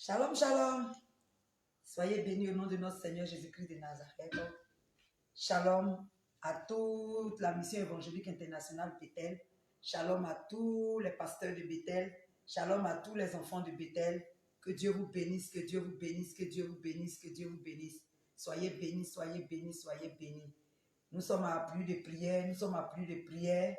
Shalom, shalom. Soyez bénis au nom de notre Seigneur Jésus-Christ de Nazareth. Shalom à toute la mission évangélique internationale Bethel. Shalom à tous les pasteurs de Bethel. Shalom à tous les enfants de Bethel. Que Dieu vous bénisse, que Dieu vous bénisse, que Dieu vous bénisse, que Dieu vous bénisse. Soyez bénis, soyez bénis, soyez bénis. Nous sommes à plus de prières, nous sommes à plus de prières.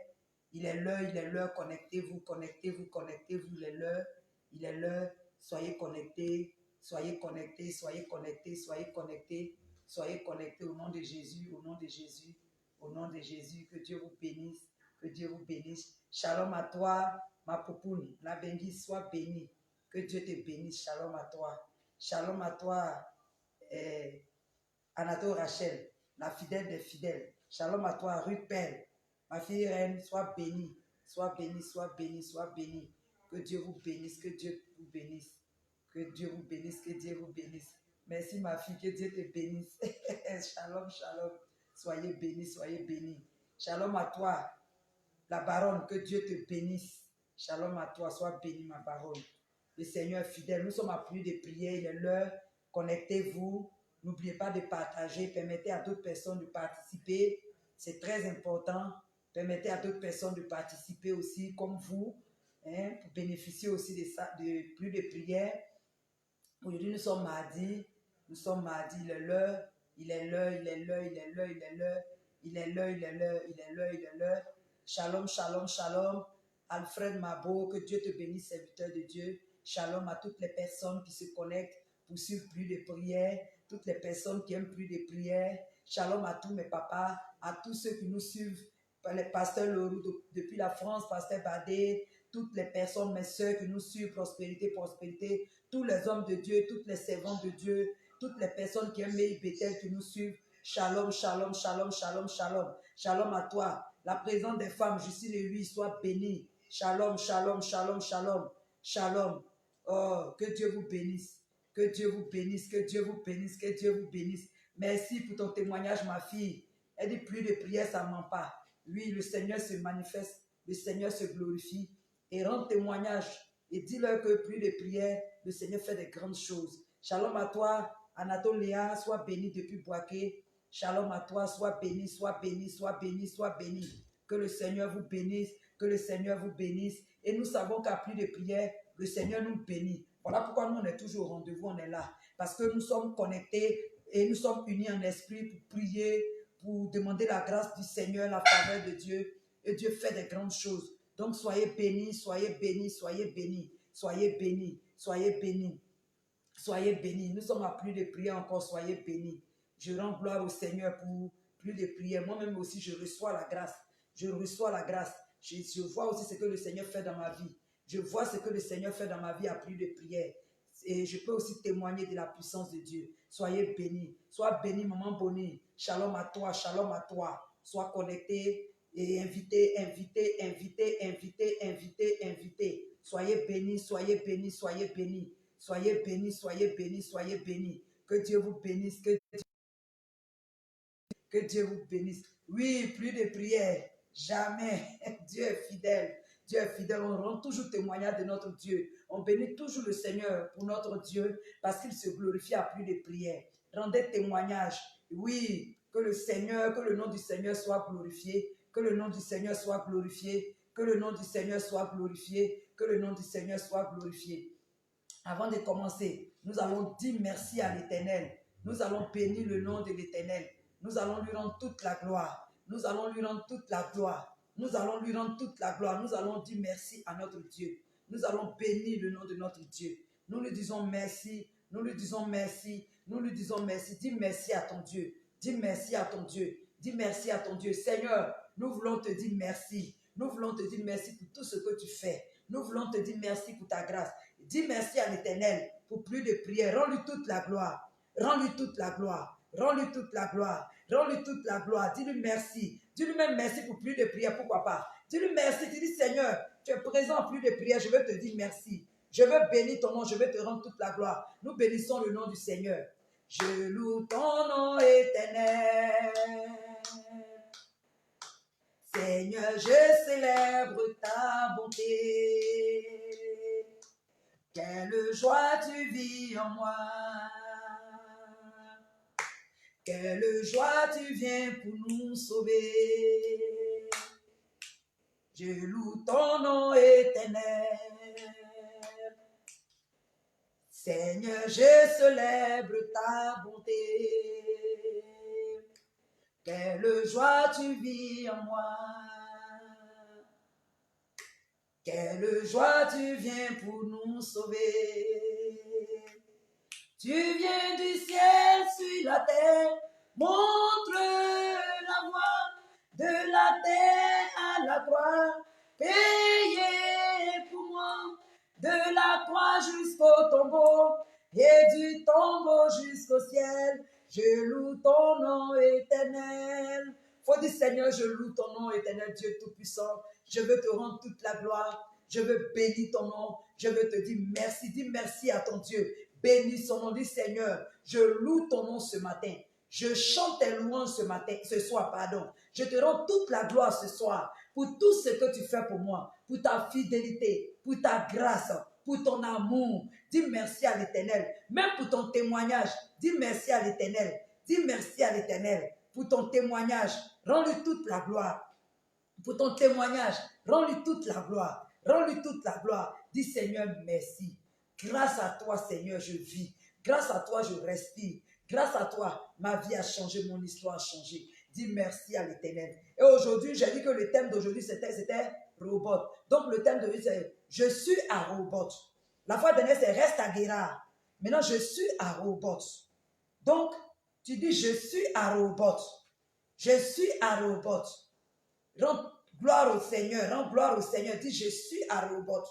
Il est l'heure, connectez-vous, connectez-vous, connectez-vous, il est l'heure, il est l'heure. Soyez connectés, soyez connectés, soyez connectés, soyez connectés, soyez connectés au nom de Jésus, au nom de Jésus, au nom de Jésus. Que Dieu vous bénisse, que Dieu vous bénisse. Shalom à toi, ma poupoune, la bénie, sois bénie. Que Dieu te bénisse, shalom à toi. Shalom à toi, Anatole Rachel, la fidèle des fidèles. Shalom à toi, Ruth Pelle, ma fille reine, sois bénie, sois bénie, sois bénie, sois bénie. Que Dieu vous bénisse, que Dieu vous bénisse. Que Dieu vous bénisse, que Dieu vous bénisse. Merci ma fille, que Dieu te bénisse. Shalom, shalom. Soyez bénis, soyez bénis. Shalom à toi, la baronne, que Dieu te bénisse. Shalom à toi, sois bénie ma baronne. Le Seigneur est fidèle. Nous sommes à plus de prières, il est l'heure. Connectez-vous. N'oubliez pas de partager. Permettez à d'autres personnes de participer. C'est très important. Permettez à d'autres personnes de participer aussi, comme vous, pour bénéficier aussi de plus de prières. Aujourd'hui, nous sommes mardi. Nous sommes mardi. Il est l'heure. Il est l'heure, il est l'heure, il est l'heure, il est l'heure. Il est l'heure, il est l'heure, il est l'heure, il est l'heure. Shalom, shalom, shalom. Alfred Mabo, que Dieu te bénisse, serviteur de Dieu. Shalom à toutes les personnes qui se connectent pour suivre plus de prières, toutes les personnes qui aiment plus de prières. Shalom à tous mes papas, à tous ceux qui nous suivent, les pasteurs Leroux depuis la France, pasteur Badé, toutes les personnes, mes soeurs qui nous suivent, prospérité, prospérité, tous les hommes de Dieu, toutes les servantes de Dieu, toutes les personnes qui aiment Bethel qui nous suivent. Shalom, shalom, shalom, shalom, shalom. Shalom à toi. La présence des femmes, Justine et lui, soit bénie. Shalom, shalom, shalom, shalom, shalom. Oh, que Dieu vous bénisse. Que Dieu vous bénisse, que Dieu vous bénisse, que Dieu vous bénisse. Merci pour ton témoignage, ma fille. Elle dit plus de prière, ça ne ment pas. Oui, le Seigneur se manifeste, le Seigneur se glorifie. Et rends témoignage et dis-leur que plus de prière, le Seigneur fait de grandes choses. Shalom à toi, Anatole Léa, sois béni depuis Boaké. Shalom à toi, sois béni, sois béni, sois béni, sois béni. Que le Seigneur vous bénisse, que le Seigneur vous bénisse. Et nous savons qu'à plus de prière, le Seigneur nous bénit. Voilà pourquoi nous, on est toujours au rendez-vous, on est là. Parce que nous sommes connectés et nous sommes unis en esprit pour prier, pour demander la grâce du Seigneur, la faveur de Dieu. Et Dieu fait de grandes choses. Donc soyez bénis, soyez bénis, soyez bénis, soyez bénis, soyez bénis, soyez bénis. Nous sommes à plus de prières encore, soyez bénis. Je rends gloire au Seigneur pour plus de prières. Moi-même aussi, je reçois la grâce. Je reçois la grâce. Je vois aussi ce que le Seigneur fait dans ma vie. Je vois ce que le Seigneur fait dans ma vie à plus de prières. Et je peux aussi témoigner de la puissance de Dieu. Soyez bénis. Sois béni, maman Bonnie. Shalom à toi, shalom à toi. Sois connecté et invité, invité, invité, invité, invité, invité. Soyez bénis, soyez bénis, soyez bénis. Soyez bénis, soyez bénis, soyez bénis. Que Dieu vous bénisse, que Dieu vous bénisse. Oui, plus de prières, jamais. Dieu est fidèle. Dieu est fidèle. On rend toujours témoignage de notre Dieu. On bénit toujours le Seigneur pour notre Dieu parce qu'il se glorifie à plus de prières. Rendez témoignage. Oui, que le Seigneur, que le nom du Seigneur soit glorifié. Que le nom du Seigneur soit glorifié. Que le nom du Seigneur soit glorifié. Que le nom du Seigneur soit glorifié. Avant de commencer, nous allons dire merci à l'Éternel. Nous allons bénir le nom de l'Éternel. Nous allons lui rendre toute la gloire. Nous allons lui rendre toute la gloire. Nous allons lui rendre toute la gloire. Nous allons dire merci à notre Dieu. Nous allons bénir le nom de notre Dieu. Nous lui disons merci. Nous lui disons merci. Nous lui disons merci. Dis merci à ton Dieu. Dis merci à ton Dieu. Dis merci à ton Dieu. Seigneur, nous voulons te dire merci. Nous voulons te dire merci pour tout ce que tu fais. Nous voulons te dire merci pour ta grâce. Dis merci à l'Éternel pour plus de prières. Rends-lui toute la gloire. Rends-lui toute la gloire. Rends-lui toute la gloire. Rends-lui toute la gloire. Dis-lui merci. Dis-lui même merci pour plus de prières. Pourquoi pas? Dis-lui merci. Dis-lui Seigneur, tu es présent en plus de prières. Je veux te dire merci. Je veux bénir ton nom. Je veux te rendre toute la gloire. Nous bénissons le nom du Seigneur. Je loue ton nom éternel. Seigneur, je célèbre ta bonté. Quelle joie tu vis en moi. Quelle joie tu viens pour nous sauver. Je loue ton nom éternel. Seigneur, je célèbre ta bonté. Quelle joie tu vis en moi. Quelle joie tu viens pour nous sauver. Tu viens du ciel sur la terre, montre la voie de la terre à la croix, payé pour moi, de la croix jusqu'au tombeau, et du tombeau jusqu'au ciel, je loue ton nom éternel. Faut dire Seigneur, je loue ton nom éternel, Dieu Tout-Puissant, je veux te rendre toute la gloire, je veux bénir ton nom, je veux te dire merci, dis merci à ton Dieu. Bénis son nom, dis Seigneur, je loue ton nom ce matin. Je chante tes louanges ce soir, pardon. Je te rends toute la gloire ce soir pour tout ce que tu fais pour moi, pour ta fidélité, pour ta grâce, pour ton amour. Dis merci à l'Éternel. Même pour ton témoignage, dis merci à l'Éternel. Dis merci à l'Éternel pour ton témoignage. Rends-lui toute la gloire. Pour ton témoignage, rends-lui toute la gloire. Rends-lui toute la gloire. Dis Seigneur, merci. Grâce à toi, Seigneur, je vis. Grâce à toi, je respire. Grâce à toi, ma vie a changé, mon histoire a changé. Dis merci à l'Éternel. Et aujourd'hui, j'ai dit que le thème d'aujourd'hui, c'était robot. Donc, le thème d'aujourd'hui, c'est je suis à robot. La fois dernière, c'est reste à Guérard. Maintenant, je suis à robot. Donc, tu dis je suis à robot. Je suis à robot. Rends gloire au Seigneur. Rends gloire au Seigneur. Dis je suis à robot.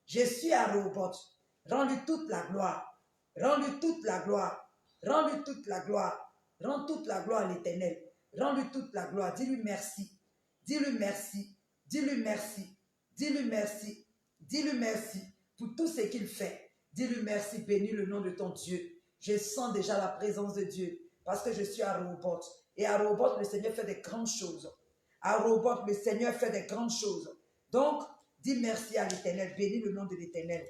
Je suis à robot. Rends-lui toute la gloire. Rends-lui toute la gloire. Rends-lui toute la gloire. Rends toute la gloire à l'Éternel. Rends-lui toute la gloire. Dis-lui merci. Dis-lui merci. Dis-lui merci. Dis-lui merci. Dis-lui merci pour tout ce qu'il fait. Dis-lui merci. Bénis le nom de ton Dieu. Je sens déjà la présence de Dieu parce que je suis à Rehoboth. Et à Rehoboth, le Seigneur fait des grandes choses. À Rehoboth, le Seigneur fait des grandes choses. Donc, dis merci à l'Éternel. Bénis le nom de l'Éternel.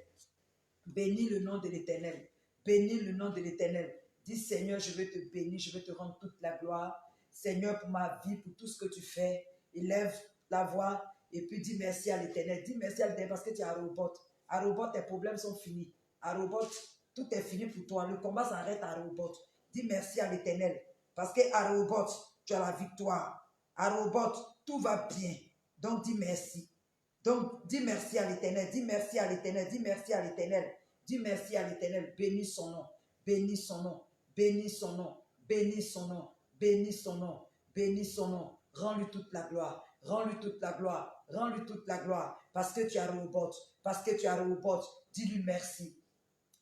Bénis le nom de l'Éternel. Bénis le nom de l'Éternel. Dis Seigneur, je veux te bénir, je veux te rendre toute la gloire. Seigneur, pour ma vie, pour tout ce que tu fais. Élève la voix et puis dis merci à l'Éternel. Dis merci à l'Éternel parce que tu es à Rehoboth. À Rehoboth, tes problèmes sont finis. À Rehoboth, tout est fini pour toi. Le combat s'arrête à Rehoboth. Dis merci à l'Éternel parce qu'à Rehoboth, tu as la victoire. À Rehoboth, tout va bien. Donc dis merci. Donc, dis merci à l'Éternel, dis merci à l'Éternel, dis merci à l'Éternel, dis merci à l'Éternel, bénis son nom, bénis son nom, bénis son nom, bénis son nom, bénis son nom, bénis son nom, rends-lui toute la gloire, rends-lui toute la gloire, rends-lui toute la gloire, parce que tu as Rehoboth, parce que tu as Rehoboth, dis-lui merci,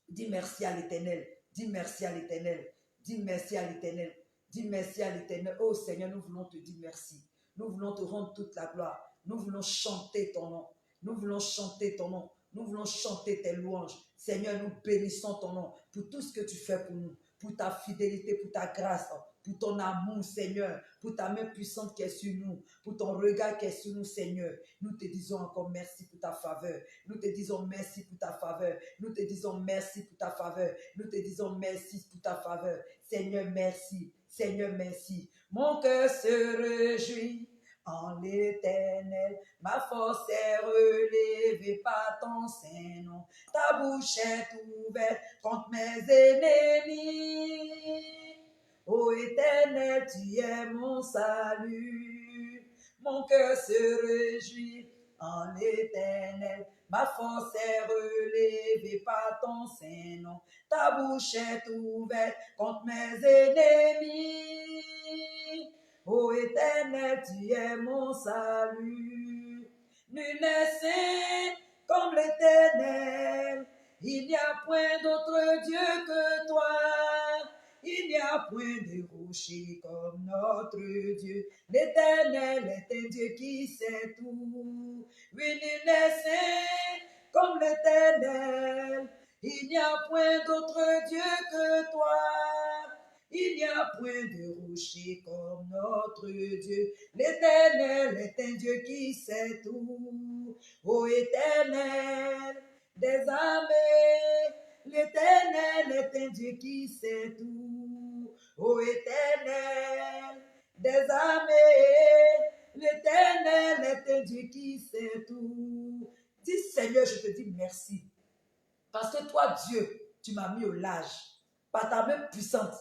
dis merci à l'Éternel, dis merci à l'Éternel, dis merci à l'Éternel, dis merci à l'Éternel, oh Seigneur, nous voulons te dire merci, nous voulons te rendre toute la gloire. Nous voulons chanter ton nom. Nous voulons chanter ton nom. Nous voulons chanter tes louanges. Seigneur, nous bénissons ton nom pour tout ce que tu fais pour nous, pour ta fidélité, pour ta grâce, pour ton amour, Seigneur, pour ta main puissante qui est sur nous, pour ton regard qui est sur nous, Seigneur. Nous te disons encore merci pour ta faveur. Nous te disons merci pour ta faveur. Nous te disons merci pour ta faveur. Nous te disons merci pour ta faveur. Seigneur, merci. Seigneur, merci. Mon cœur se réjouit en l'Éternel, ma force est relevée par ton Saint-Nom. Ta bouche est ouverte contre mes ennemis. Ô Éternel, tu es mon salut. Mon cœur se réjouit en l'Éternel. Ma force est relevée par ton Saint-Nom. Ta bouche est ouverte contre mes ennemis. Ô Éternel, tu es mon salut. Nul n'est saint comme l'Éternel. Il n'y a point d'autre Dieu que toi. Il n'y a point de rocher comme notre Dieu. L'Éternel est un Dieu qui sait tout. Oui, nul n'est saint comme l'Éternel. Il n'y a point d'autre Dieu que toi. Il n'y a point de rocher comme notre Dieu. L'Éternel est un Dieu qui sait tout. Ô Éternel, des armées. L'Éternel est un Dieu qui sait tout. Ô Éternel des armées, l'Éternel est un Dieu qui sait tout. Dis Seigneur, je te dis merci. Parce que toi, Dieu, tu m'as mis au large. Par ta main puissante,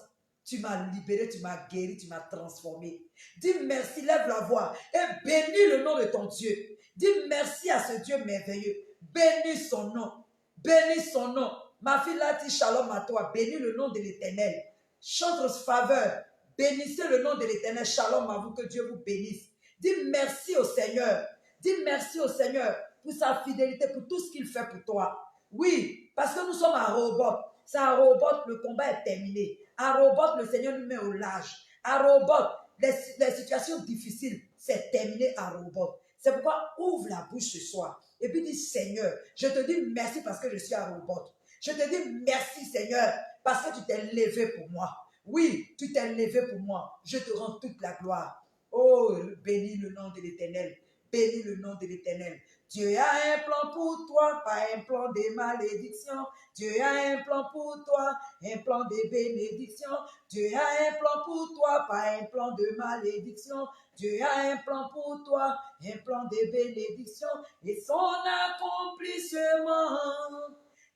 tu m'as libéré, tu m'as guéri, tu m'as transformé. Dis merci, lève la voix et bénis le nom de ton Dieu. Dis merci à ce Dieu merveilleux. Bénis son nom. Bénis son nom. Ma fille là dit shalom à toi. Bénis le nom de l'Éternel. Chante faveur. Bénissez le nom de l'Éternel. Shalom à vous, que Dieu vous bénisse. Dis merci au Seigneur. Dis merci au Seigneur pour sa fidélité, pour tout ce qu'il fait pour toi. Oui, parce que nous sommes à Rehoboth. C'est à Rehoboth, le combat est terminé. À Rehoboth, le Seigneur nous met au large. À Rehoboth, les situations difficiles, c'est terminé à Rehoboth. C'est pourquoi ouvre la bouche ce soir. Et puis dis, Seigneur, je te dis merci parce que je suis à Rehoboth. Je te dis merci, Seigneur, parce que tu t'es levé pour moi. Oui, tu t'es levé pour moi. Je te rends toute la gloire. Oh, bénis le nom de l'Éternel. Bénis le nom de l'Éternel. Dieu a un plan pour toi, pas un plan de malédiction. Dieu a un plan pour toi, un plan de bénédiction. Dieu a un plan pour toi, pas un plan de malédiction. Dieu a un plan pour toi, un plan de bénédiction. Et son accomplissement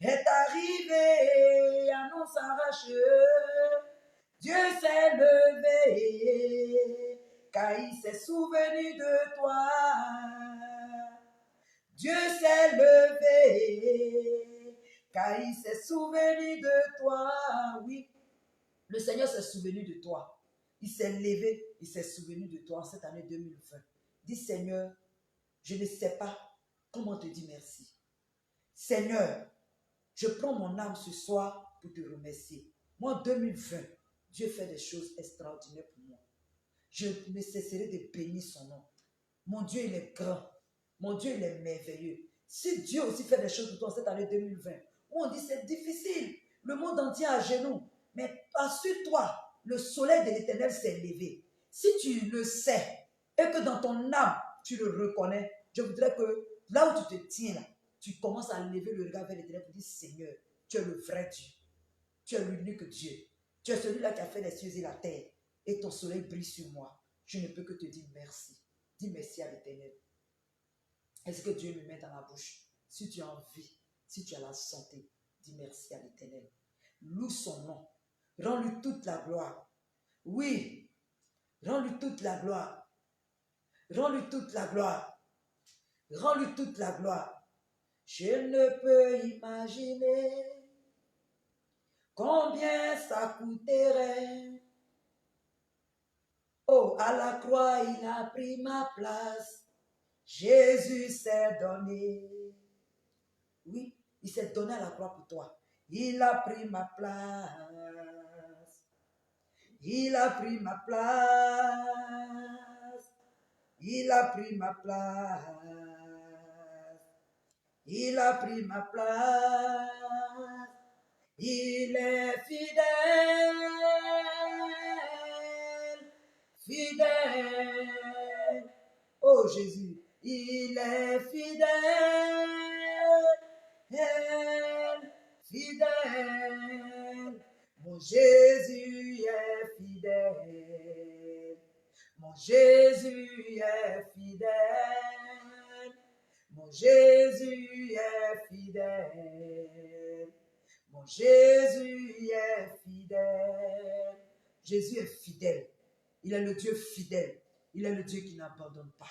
est arrivé, annonce arrache. Dieu s'est levé, car il s'est souvenu de toi. Dieu s'est levé, car il s'est souvenu de toi. Oui, le Seigneur s'est souvenu de toi. Il s'est levé, il s'est souvenu de toi en cette année 2020. Dis Seigneur, je ne sais pas comment te dire merci. Seigneur, je prends mon âme ce soir pour te remercier. Moi, en 2020, Dieu fait des choses extraordinaires pour moi. Je ne cesserai de bénir son nom. Mon Dieu, il est grand. Mon Dieu, il est merveilleux. Si Dieu aussi fait des choses pour toi en cette année 2020, où on dit c'est difficile, le monde entier à genoux, mais assure-toi, le soleil de l'Éternel s'est levé. Si tu le sais et que dans ton âme, tu le reconnais, je voudrais que là où tu te tiens, là, tu commences à lever le regard vers l'Éternel pour dire Seigneur, tu es le vrai Dieu. Tu es l'unique Dieu. Tu es celui-là qui a fait les cieux et la terre. Et ton soleil brille sur moi. Je ne peux que te dire merci. Dis merci à l'Éternel. Est-ce que Dieu me met dans la bouche? Si tu as envie, si tu as la santé, dis merci à l'Éternel. Loue son nom. Rends-lui toute la gloire. Oui, rends-lui toute la gloire. Rends-lui toute la gloire. Rends-lui toute la gloire. Je ne peux imaginer combien ça coûterait. Oh, à la croix, il a pris ma place. Jésus s'est donné. Oui, il s'est donné à la croix pour toi. Il a pris ma place. Il a pris ma place. Il a pris ma place. Il a pris ma place. Il est fidèle. Fidèle. Oh Jésus, il est fidèle. Fidèle. Mon Jésus est fidèle. Mon Jésus est fidèle. Mon Jésus est fidèle. Mon Jésus est fidèle. Jésus est fidèle. Il est le Dieu fidèle. Il est le Dieu qui n'abandonne pas.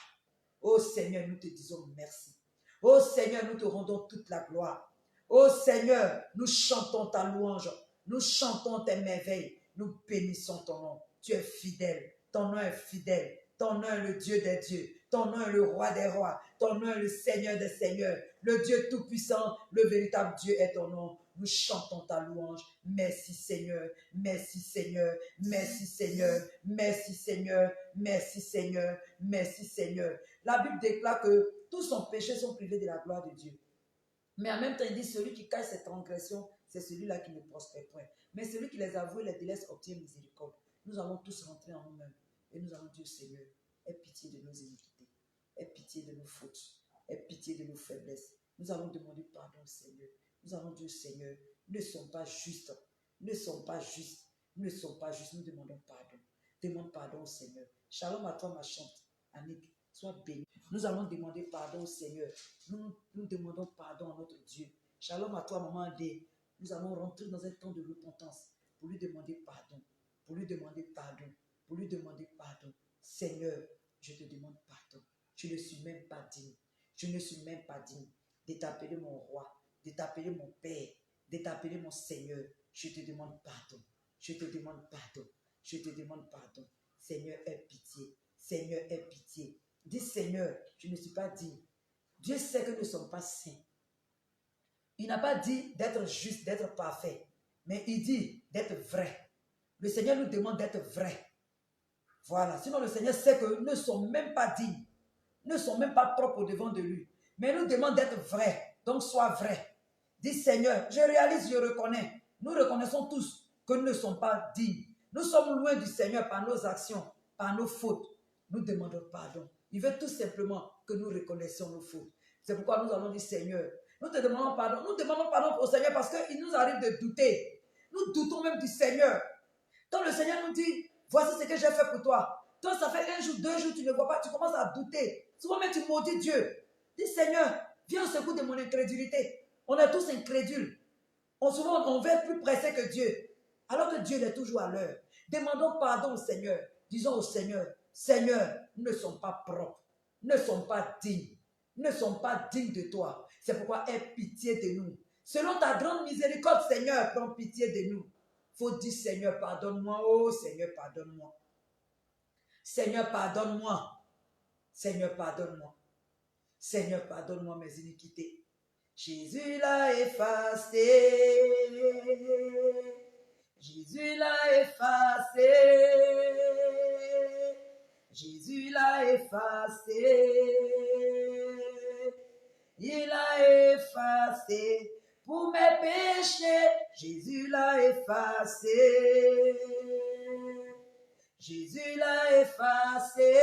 Oh Seigneur, nous te disons merci. Oh Seigneur, nous te rendons toute la gloire. Oh Seigneur, nous chantons ta louange. Nous chantons tes merveilles. Nous bénissons ton nom. Tu es fidèle. Ton nom est fidèle. Ton nom est le Dieu des dieux. Ton nom est le roi des rois. Ton nom est le Seigneur des seigneurs. Le Dieu tout-puissant, le véritable Dieu est ton nom. Nous chantons ta louange. Merci Seigneur. Merci Seigneur. Merci Seigneur. Merci Seigneur. Merci Seigneur. Merci Seigneur. La Bible déclare que tous son péché sont privés de la gloire de Dieu. Mais en même temps, il dit, celui qui cache ses transgressions, c'est celui-là qui ne prospère point. Mais celui qui les avoue et les délaisse obtient miséricorde. Nous allons tous rentrer en nous-mêmes. Et nous allons dire, Seigneur, aie pitié de nos iniquités. Aie pitié de nos fautes. Aie pitié de nos faiblesses. Nous allons demander pardon, Seigneur. Nous allons dire, Seigneur, ne sommes pas justes. Ne sommes pas justes. Ne sommes pas justes. Nous demandons pardon. Demande pardon au Seigneur. Shalom à toi, ma chante. Annick, sois bénie. Nous allons demander pardon au Seigneur. Nous demandons pardon à notre Dieu. Shalom à toi, maman Adé. Nous allons rentrer dans un temps de repentance pour lui demander pardon. Pour lui demander pardon. Pour lui demander pardon. Seigneur, je te demande pardon. Je ne suis même pas digne. Je ne suis même pas digne de t'appeler mon roi, de t'appeler mon Père, de t'appeler mon Seigneur. Je te demande pardon. Je te demande pardon. Je te demande pardon. Seigneur, aie pitié. Seigneur, aie pitié. Dis, Seigneur, je ne suis pas digne. Dieu sait que nous ne sommes pas saints. Il n'a pas dit d'être juste, d'être parfait, mais il dit d'être vrai. Le Seigneur nous demande d'être vrai. Voilà. Sinon, le Seigneur sait que nous ne sommes même pas dignes. Nous ne sommes même pas propres au devant de lui. Mais il nous demande d'être vrai. Donc, sois vrai. Dis, Seigneur, je réalise, je reconnais. Nous reconnaissons tous que nous ne sommes pas dignes. Nous sommes loin du Seigneur par nos actions, par nos fautes. Nous demandons pardon. Il veut tout simplement que nous reconnaissions nos fautes. C'est pourquoi nous allons dire, Seigneur, nous te demandons pardon. Nous demandons pardon au Seigneur parce qu'il nous arrive de douter. Nous doutons même du Seigneur. Quand le Seigneur nous dit, voici ce que j'ai fait pour toi. Toi, ça fait 1 jour, 2 jours, tu ne vois pas, tu commences à douter. Souvent même, tu maudis Dieu. Dis, Seigneur, viens au secours de mon incrédulité. On est tous incrédules. Souvent, on veut être plus pressé que Dieu. Alors que Dieu est toujours à l'heure. Demandons pardon au Seigneur. Disons au Seigneur, Seigneur, nous ne sommes pas propres. Nous ne sommes pas dignes. Nous ne sommes pas dignes de toi. C'est pourquoi aie pitié de nous. Selon ta grande miséricorde, Seigneur, prends pitié de nous. Il faut dire, Seigneur, pardonne-moi. Oh, Seigneur, pardonne-moi. Seigneur, pardonne-moi. Seigneur, pardonne-moi. Seigneur, pardonne-moi mes iniquités. Jésus l'a effacé. Jésus l'a effacé. Jésus l'a effacé. Il a effacé pour mes péchés. Jésus l'a effacé. Jésus l'a effacé.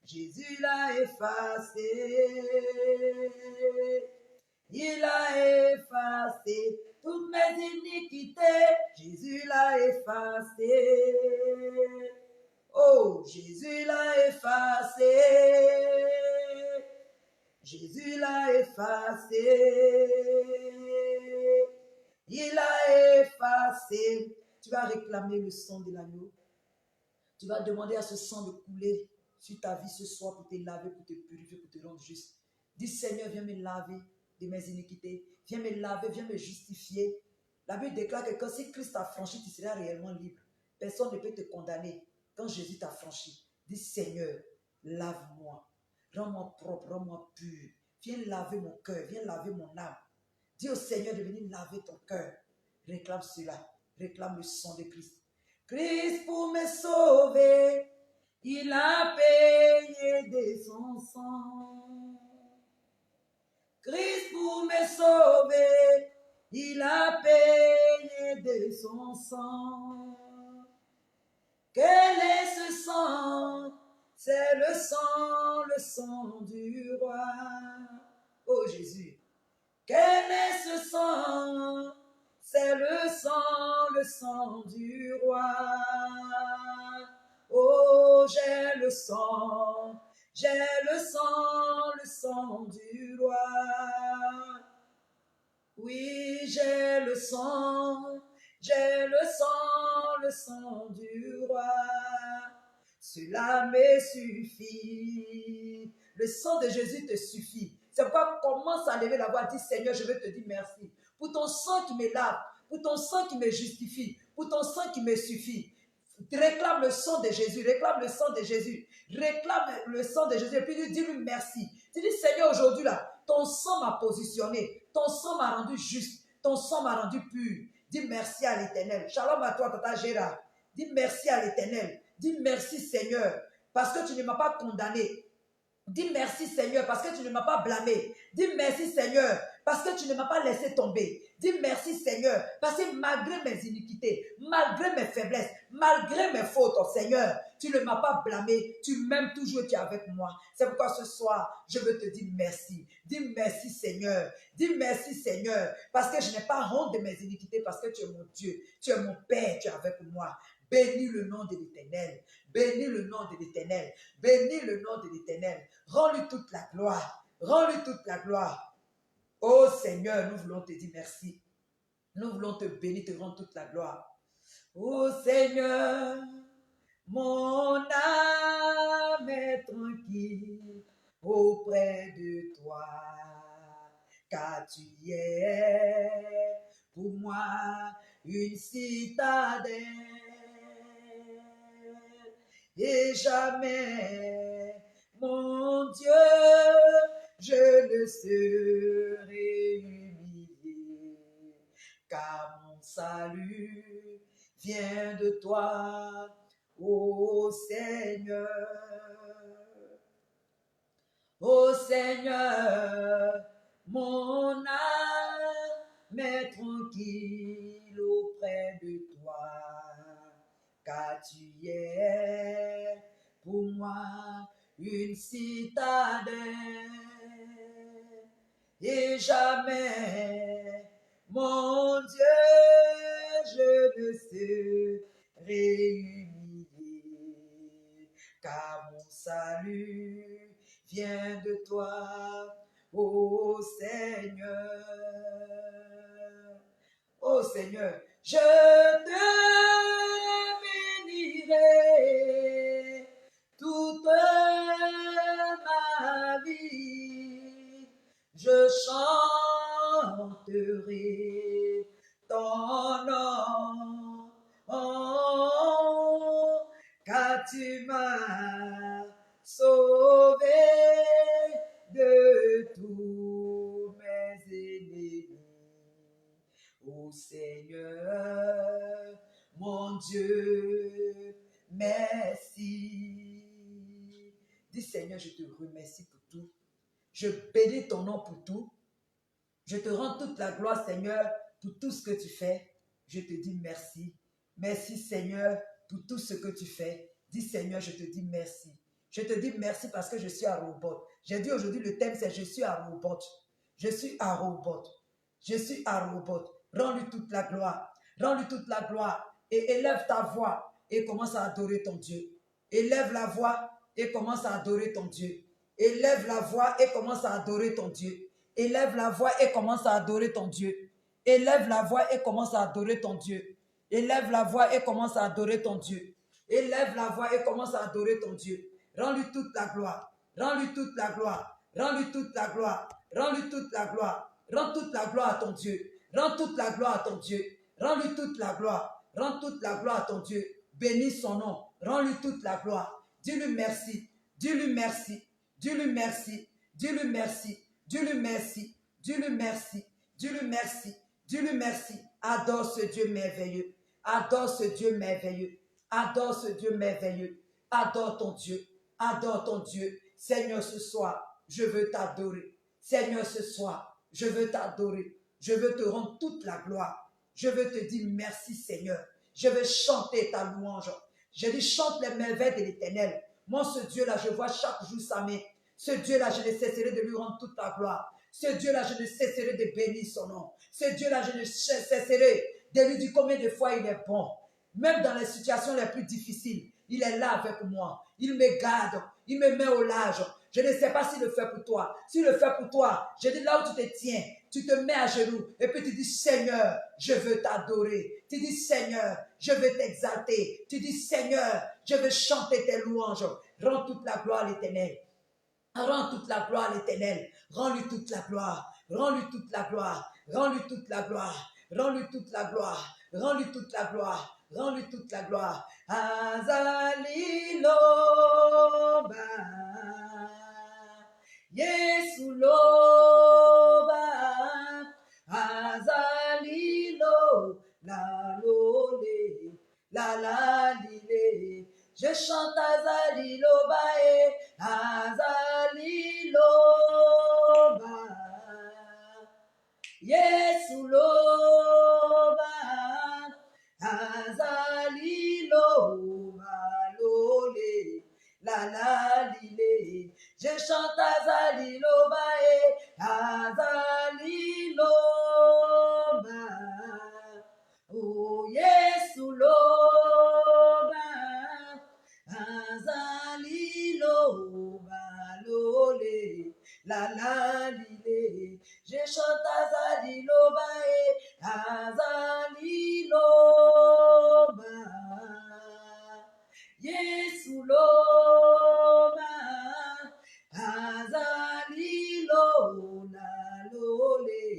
Jésus l'a effacé. Il a effacé toutes mes iniquités. Jésus l'a effacé. Oh, Jésus l'a effacé. Jésus l'a effacé. Il a effacé. Tu vas réclamer le sang de l'agneau. Tu vas demander à ce sang de couler sur ta vie ce soir pour te laver, pour te purifier, pour te rendre juste. Dis, Seigneur, viens me laver de mes iniquités. Viens me laver, viens me justifier. La Bible déclare que quand si Christ t'a franchi, tu seras réellement libre. Personne ne peut te condamner quand Jésus t'a franchi. Dis, Seigneur, lave-moi. Rends-moi propre, rends-moi pur. Viens laver mon cœur, viens laver mon âme. Dis au Seigneur de venir laver ton cœur. Réclame cela. Réclame le sang de Christ. Christ pour me sauver, il a payé de son sang. Christ pour me sauver, il a payé de son sang. Quel est ce sang? C'est le sang du roi. Oh Jésus. Quel est ce sang? C'est le sang du roi. Oh, j'ai le sang du roi. Oui, j'ai le sang du roi. Cela me suffit. Le sang de Jésus te suffit. C'est pourquoi commence à lever la voix, dis Seigneur, je veux te dire merci. Pour ton sang qui me lave, pour ton sang qui me justifie, pour ton sang qui me suffit. Réclame le sang de Jésus, réclame le sang de Jésus, réclame le sang de Jésus et puis dis-lui merci. Dis Seigneur, aujourd'hui là, ton sang m'a positionné, ton sang m'a rendu juste, ton sang m'a rendu pur. Dis merci à l'Éternel. Shalom à toi, Tata Gérard. Dis merci à l'Éternel. Dis merci Seigneur, parce que tu ne m'as pas condamné. Dis merci Seigneur parce que tu ne m'as pas blâmé. Dis merci Seigneur parce que tu ne m'as pas laissé tomber. Dis merci Seigneur, parce que malgré mes iniquités, malgré mes faiblesses, malgré mes fautes, oh Seigneur, tu ne m'as pas blâmé, tu m'aimes toujours, tu es avec moi. C'est pourquoi ce soir, je veux te dire merci. Dis merci Seigneur, dis merci Seigneur, parce que je n'ai pas honte de mes iniquités, parce que tu es mon Dieu, tu es mon Père, tu es avec moi. Bénis le nom de l'Éternel, bénis le nom de l'Éternel, bénis le nom de l'Éternel. Rends-lui toute la gloire, rends-lui toute la gloire. Oh Seigneur, nous voulons te dire merci. Nous voulons te bénir, te rendre toute la gloire. Oh Seigneur, mon âme est tranquille auprès de toi, car tu es pour moi une citadelle, et jamais, mon Dieu, je ne serai humilié, car mon salut vient de toi, ô Seigneur. Ô Seigneur, mon âme est tranquille auprès de toi, car tu es pour moi une citadelle, et jamais, mon Dieu, je ne serai humilié, car mon salut vient de toi, ô Seigneur. Ô Seigneur, je te bénirai toute ma vie, je chanterai ton nom, car tu m'as sauvé de tous mes ennemis. Ô Seigneur, mon Dieu, merci. Dis Seigneur, je te remercie pour tout. Je bénis ton nom pour tout. Je te rends toute la gloire, Seigneur, pour tout ce que tu fais. Je te dis merci. Merci, Seigneur, pour tout ce que tu fais. Dis, Seigneur, je te dis merci. Je te dis merci parce que je suis à Robot. J'ai dit aujourd'hui, le thème, c'est je suis à Robot. Je suis à Robot. Je suis à Robot. Rends-lui toute la gloire. Rends-lui toute la gloire. Et élève ta voix et commence à adorer ton Dieu. Élève la voix et commence à adorer ton Dieu. Élève la voix et commence à adorer ton Dieu. Élève la voix et commence à adorer ton Dieu. Élève la voix et commence à adorer ton Dieu. Élève la voix et commence à adorer ton Dieu. Élève la voix et commence à adorer ton Dieu. Rends-lui toute la gloire. Rends-lui toute la gloire. Rends-lui toute la gloire. Rends-lui toute la gloire. Rends toute la gloire à ton Dieu. Rends toute la gloire à ton Dieu. Rends-lui toute la gloire. Rends toute la gloire à ton Dieu. Bénis son nom. Rends-lui toute la gloire. Dis-lui merci. Dis-lui merci. Dis-lui merci. Dis-lui merci. Dis-lui merci. Dis-lui merci. Dis-lui merci. Dis-lui merci. Adore ce Dieu merveilleux. Adore ce Dieu merveilleux. Adore ce Dieu merveilleux. Adore ton Dieu. Adore ton Dieu. Seigneur, ce soir, je veux t'adorer. Seigneur, ce soir, je veux t'adorer. Je veux te rendre toute la gloire. Je veux te dire merci, Seigneur. Je veux chanter ta louange. Je dis, chante les merveilles de l'Éternel. Moi, ce Dieu-là, je vois chaque jour sa main. Ce Dieu-là, je ne cesserai de lui rendre toute la gloire. Ce Dieu-là, je ne cesserai de bénir son nom. Ce Dieu-là, je ne cesserai de lui dire combien de fois il est bon. Même dans les situations les plus difficiles, il est là avec moi. Il me garde. Il me met au large. Je ne sais pas s'il le fait pour toi. S'il le fait pour toi, je dis là où tu te tiens, tu te mets à genoux et puis tu dis Seigneur, je veux t'adorer. Tu dis Seigneur, je veux t'exalter. Tu dis Seigneur, je veux chanter tes louanges. Rends toute la gloire à l'Éternel. Rends toute la gloire à l'Éternel. Rends-lui toute la gloire. Rends-lui toute la gloire. Rends-lui toute la gloire. Rends-lui toute la gloire. Rends-lui toute la gloire. Rends-lui toute la gloire. Azali loba. Yesu loba. Azali lo. La lole. La la lile. Je chante Azali loba. Azali loba. Yesu loba, azali loba lole, la la lile. Je chante azali loba azali loba. Oh Yesu loba, azali loba lole, la la lile. Je chante azali loba azali loba. Yesu loba, azali lola lole,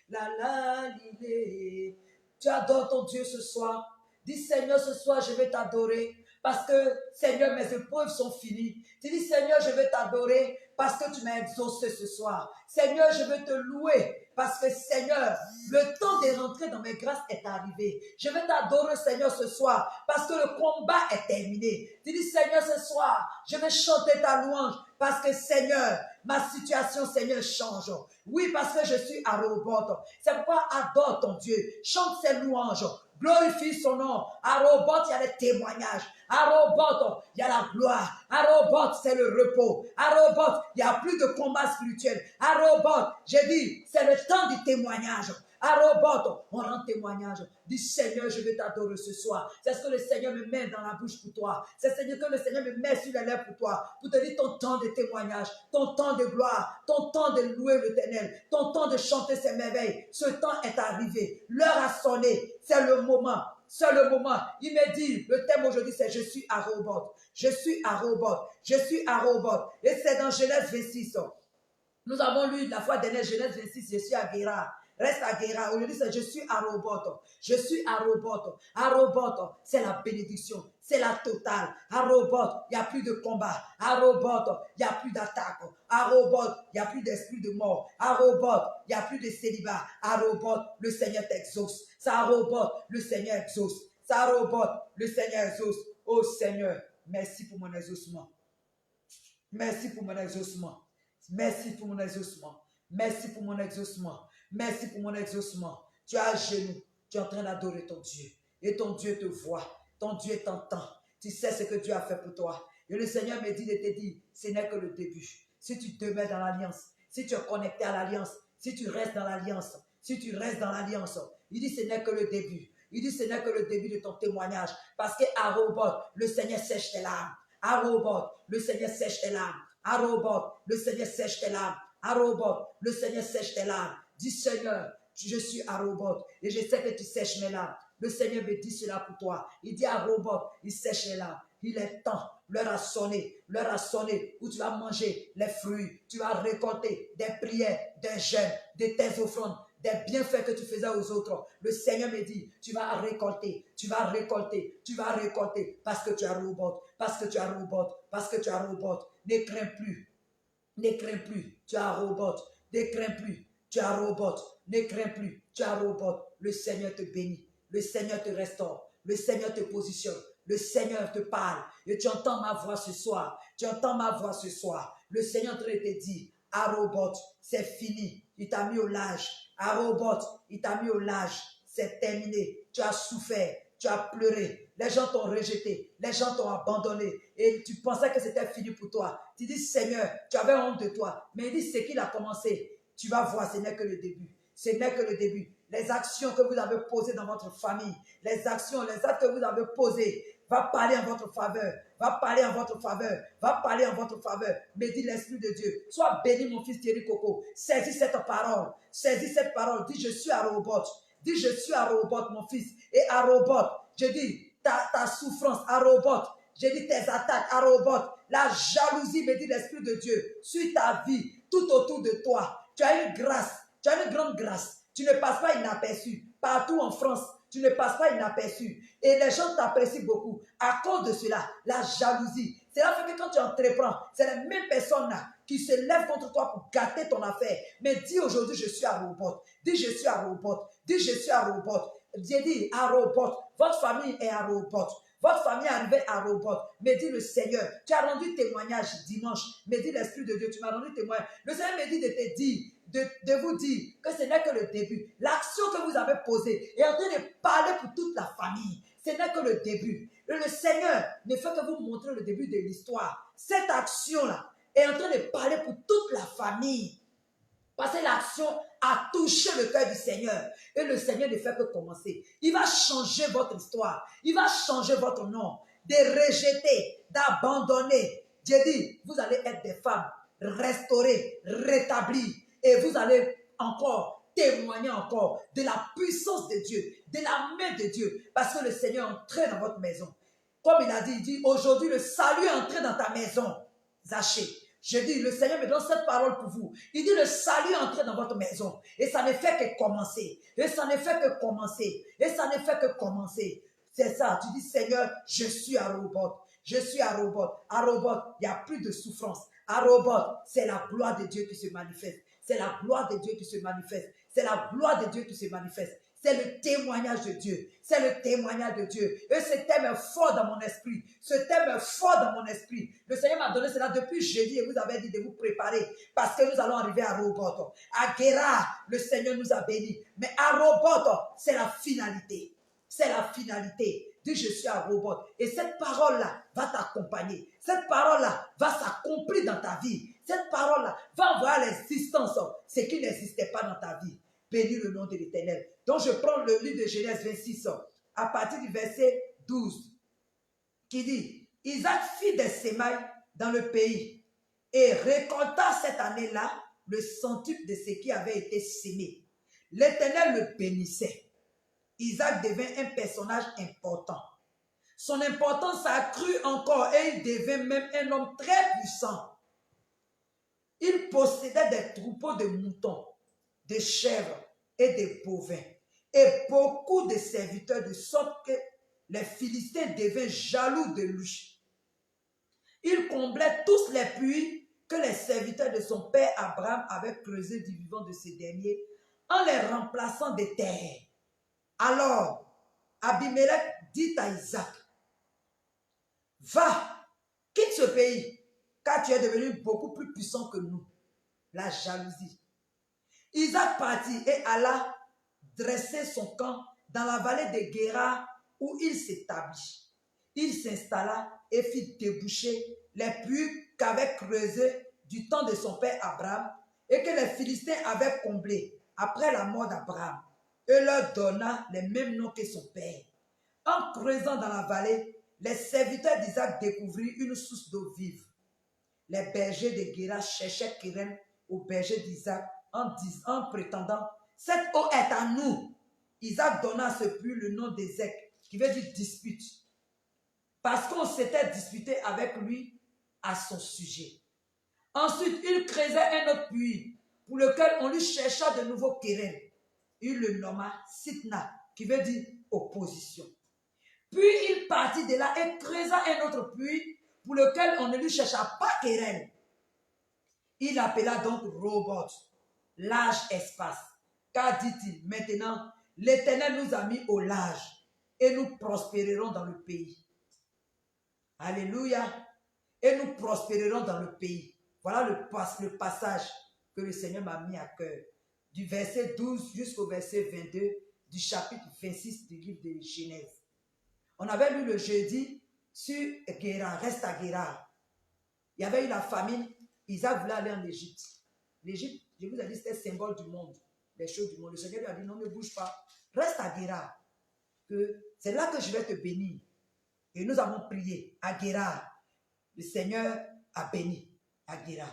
la la lile. Tu adores ton Dieu ce soir. Dis Seigneur, ce soir je vais t'adorer parce que Seigneur, mes épreuves sont finies. Tu dis Seigneur, je vais t'adorer parce que tu m'as exaucé ce soir. Seigneur, je veux te louer parce que Seigneur, le temps de rentrer dans mes grâces est arrivé. Je veux t'adorer Seigneur ce soir parce que le combat est terminé. Tu dis Seigneur, ce soir, je vais chanter ta louange parce que Seigneur, ma situation Seigneur change. Oui, parce que je suis à Rehoboth. C'est pourquoi adore ton Dieu. Chante ses louanges. Glorifie son nom. À Rehoboth, il y a les témoignages. À Rehoboth, il y a la gloire. À Rehoboth, c'est le repos. À Rehoboth, il n'y a plus de combat spirituel. À Rehoboth, j'ai dit, c'est le temps du témoignage. À Rehoboth, on rend témoignage. Dis Seigneur, je vais t'adorer ce soir. C'est ce que le Seigneur me met dans la bouche pour toi. C'est ce que le Seigneur me met sur les lèvres pour toi. Pour te dire ton temps de témoignage, ton temps de gloire, ton temps de louer l'Éternel, ton temps de chanter ses merveilles. Ce temps est arrivé. L'heure a sonné. C'est le moment. C'est le moment. Il me dit, le thème aujourd'hui, c'est je suis à Rehoboth. Je suis à Rehoboth. Je suis à Rehoboth. Et c'est dans Genèse 26. Nous avons lu la fois dernière, Genèse 26, je suis à Guéra. Reste à Guéra. Aujourd'hui, c'est je suis à Rehoboth. Je suis à Rehoboth. À Rehoboth, c'est la bénédiction. C'est la totale. À Rehoboth, il n'y a plus de combat. À Rehoboth, il n'y a plus d'attaque. À Rehoboth, il n'y a plus d'esprit de mort. À Rehoboth, il n'y a plus de célibat. À Rehoboth, le Seigneur t'exauce. C'est à Rehoboth, le Seigneur exauce. C'est à Rehoboth, le Seigneur exauce. Oh Seigneur, merci pour mon exaucement. Merci pour mon exaucement. Merci pour mon exaucement. Merci pour mon exaucement. Merci pour mon exaucement. Tu es à genoux. Tu es en train d'adorer ton Dieu. Et ton Dieu te voit. Ton Dieu t'entend. Tu sais ce que Dieu a fait pour toi. Et le Seigneur me dit de te dire, ce n'est que le début. Si tu demeures dans l'alliance, si tu es connecté à l'alliance, si tu restes dans l'alliance, si tu restes dans l'alliance, il dit ce n'est que le début. Il dit ce n'est que le début de ton témoignage. Parce qu'à Rehoboth, le Seigneur sèche tes larmes. À Rehoboth, le Seigneur sèche tes larmes. À Rehoboth, le Seigneur sèche tes larmes. À Rehoboth, le Seigneur sèche tes larmes. Dis Seigneur, je suis à Rehoboth et je sais que tu sèches mes larmes. Le Seigneur me dit cela pour toi. Il dit à Rehoboth, il sèche les larmes. Il est temps, l'heure a sonné où tu vas manger les fruits. Tu vas récolter des prières, des jeûnes, de tes offrandes, des bienfaits que tu faisais aux autres. Le Seigneur me dit, tu vas récolter, tu vas récolter, tu vas récolter parce que tu as Rehoboth, parce que tu as Rehoboth, parce que tu as Rehoboth. Ne crains plus, ne crains plus, tu as Rehoboth, ne crains plus. Tu as Rehoboth, ne crains plus, tu as Rehoboth. Le Seigneur te bénit, le Seigneur te restaure, le Seigneur te positionne, le Seigneur te parle. Et tu entends ma voix ce soir, tu entends ma voix ce soir. Le Seigneur te dit, à Rehoboth, c'est fini, il t'a mis au large. À Rehoboth, il t'a mis au large, c'est terminé. Tu as souffert, tu as pleuré, les gens t'ont rejeté, les gens t'ont abandonné et tu pensais que c'était fini pour toi. Tu dis, Seigneur, tu avais honte de toi, mais il dit, c'est qu'il a commencé. Tu vas voir, ce n'est que le début. Ce n'est que le début. Les actions que vous avez posées dans votre famille, les actions, les actes que vous avez posés, va parler en votre faveur, va parler en votre faveur, va parler en votre faveur. Mais dit l'Esprit de Dieu, sois béni mon fils Thierry Coco. Saisis cette parole, dis je suis à Rehoboth. Dis je suis à Rehoboth mon fils. Et à Rehoboth, je dis ta souffrance à Rehoboth. J'ai dit tes attaques à Rehoboth. La jalousie, me dit l'Esprit de Dieu, sur ta vie, tout autour de toi. Tu as une grâce, tu as une grande grâce. Tu ne passes pas inaperçu. Partout en France, tu ne passes pas inaperçu. Et les gens t'apprécient beaucoup. À cause de cela, la jalousie. C'est là que quand tu entreprends, c'est les mêmes personnes-là qui se lèvent contre toi pour gâter ton affaire. Mais dis aujourd'hui, je suis à Rehoboth. Dis, je suis à Rehoboth. Dis, je suis à Rehoboth. J'ai dit à Rehoboth. Votre famille est à Rehoboth. Votre famille est arrivée à Rehoboth. Me dit le Seigneur, tu as rendu témoignage dimanche. Me dit l'Esprit de Dieu, tu m'as rendu témoignage. Le Seigneur me dit de te dire, de vous dire que ce n'est que le début. L'action que vous avez posée est en train de parler pour toute la famille. Ce n'est que le début. Et le Seigneur ne fait que vous montrer le début de l'histoire. Cette action-là est en train de parler pour toute la famille. Parce que l'action a touché le cœur du Seigneur. Et le Seigneur ne fait que commencer. Il va changer votre histoire. Il va changer votre nom. De rejeter, d'abandonner. Dieu dit, vous allez être des femmes restaurées, rétablies. Et vous allez encore témoigner encore de la puissance de Dieu, de la main de Dieu. Parce que le Seigneur est entré dans votre maison. Comme il dit, aujourd'hui le salut est entré dans ta maison. Zachée. Je dis, le Seigneur me donne cette parole pour vous. Il dit, le salut est entré dans votre maison. Et ça ne fait que commencer. Et ça ne fait que commencer. Et ça ne fait que commencer. C'est ça. Tu dis, Seigneur, je suis à Rehoboth. Je suis à Rehoboth. À Rehoboth, il n'y a plus de souffrance. À Rehoboth, c'est la gloire de Dieu qui se manifeste. C'est la gloire de Dieu qui se manifeste. C'est la gloire de Dieu qui se manifeste. C'est le témoignage de Dieu. C'est le témoignage de Dieu. Et ce thème est fort dans mon esprit. Ce thème est fort dans mon esprit. Le Seigneur m'a donné cela depuis jeudi et vous avez dit de vous préparer parce que nous allons arriver à Rehoboth. À Guérard, le Seigneur nous a bénis. Mais à Rehoboth, c'est la finalité. C'est la finalité. Dis, je suis à Rehoboth. Et cette parole-là va t'accompagner. Cette parole-là va s'accomplir dans ta vie. Cette parole-là va avoir l'existence, ce qui n'existait pas dans ta vie. Bénis le nom de l'Éternel. Donc je prends le livre de Genèse 26 à partir du verset 12 qui dit, Isaac fit des semailles dans le pays et récolta cette année-là le centuple de ce qui avait été semé. L'Éternel le bénissait. Isaac devint un personnage important. Son importance accrut encore et il devint même un homme très puissant. Il possédait des troupeaux de moutons, de chèvres et de bovins, et beaucoup de serviteurs, de sorte que les Philistins devinrent jaloux de lui. Il comblait tous les puits que les serviteurs de son père Abraham avaient creusés du vivant de ce dernier, en les remplaçant de terre. Alors, Abimelech dit à Isaac, va, quitte ce pays, car tu es devenu beaucoup plus puissant que nous. La jalousie. Isaac partit et alla dresser son camp dans la vallée de Guérar où il s'établit. Il s'installa et fit déboucher les puits qu'avait creusés du temps de son père Abraham et que les Philistins avaient comblés après la mort d'Abraham, et leur donna les mêmes noms que son père. En creusant dans la vallée, les serviteurs d'Isaac découvrirent une source d'eau vive. Les bergers de Guérar cherchaient querelle aux bergers d'Isaac en prétendant, cette eau est à nous. Isaac donna à ce puits le nom d'Ézek, qui veut dire dispute, parce qu'on s'était disputé avec lui à son sujet. Ensuite, il creusait un autre puits pour lequel on lui chercha de nouveaux querelles. Il le nomma Sitna, qui veut dire opposition. Puis il partit de là et creusa un autre puits pour lequel on ne lui chercha pas querelle. Il appela donc Rehoboth, large espace, car dit-il, maintenant, l'Éternel nous a mis au large et nous prospérerons dans le pays. Alléluia. Et nous prospérerons dans le pays. Voilà le passage que le Seigneur m'a mis à cœur. Du verset 12 jusqu'au verset 22 du chapitre 26 du livre de Genèse. On avait lu le jeudi sur Guérar, reste à Guérar. Il y avait eu la famine. Isaac voulait aller en Égypte. L'Égypte, je vous ai dit, c'était le symbole du monde, les choses du monde. Le Seigneur lui a dit, non, ne bouge pas, reste à Guérar. C'est là que je vais te bénir. Et nous avons prié à Guérar. Le Seigneur a béni à Guérar.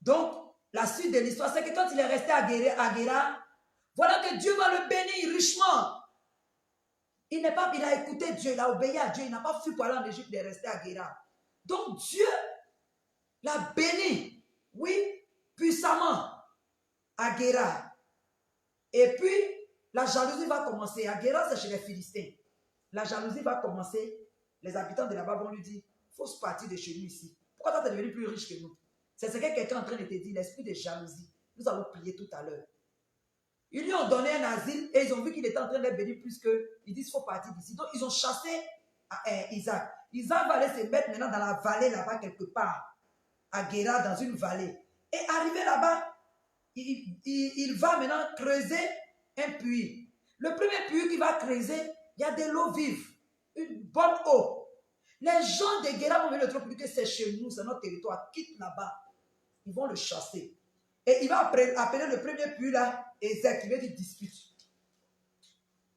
Donc, la suite de l'histoire, c'est que quand il est resté à Guérar, voilà que Dieu va le bénir richement. Il a écouté Dieu, il a obéi à Dieu, il n'a pas fui pour aller en Égypte, il est resté à Guérar. Donc Dieu l'a béni, oui, puissamment à Guérar. Et puis, la jalousie va commencer. À Guérar, c'est chez les Philistins. La jalousie va commencer. Les habitants de là-bas vont lui dire, il faut se partir de chez nous ici. Pourquoi toi, tu es devenu plus riche que nous? C'est ce que quelqu'un est en train de te dire, l'esprit de jalousie. Nous allons prier tout à l'heure. Ils lui ont donné un asile et ils ont vu qu'il était en train d'être béni plus que. Ils disent, il faut partir d'ici. Donc, ils ont chassé Isaac. Isaac va aller se mettre maintenant dans la vallée là-bas quelque part, à Guéra, dans une vallée. Et arrivé là-bas, il va maintenant creuser un puits. Le premier puits qu'il va creuser, il y a de l'eau vive, une bonne eau. Les gens de Guéra vont venir le trouver que c'est chez nous, c'est notre territoire, quitte là-bas. Ils vont le chasser. Et il va appeler le premier puits là, Ézek, il va dire dispute.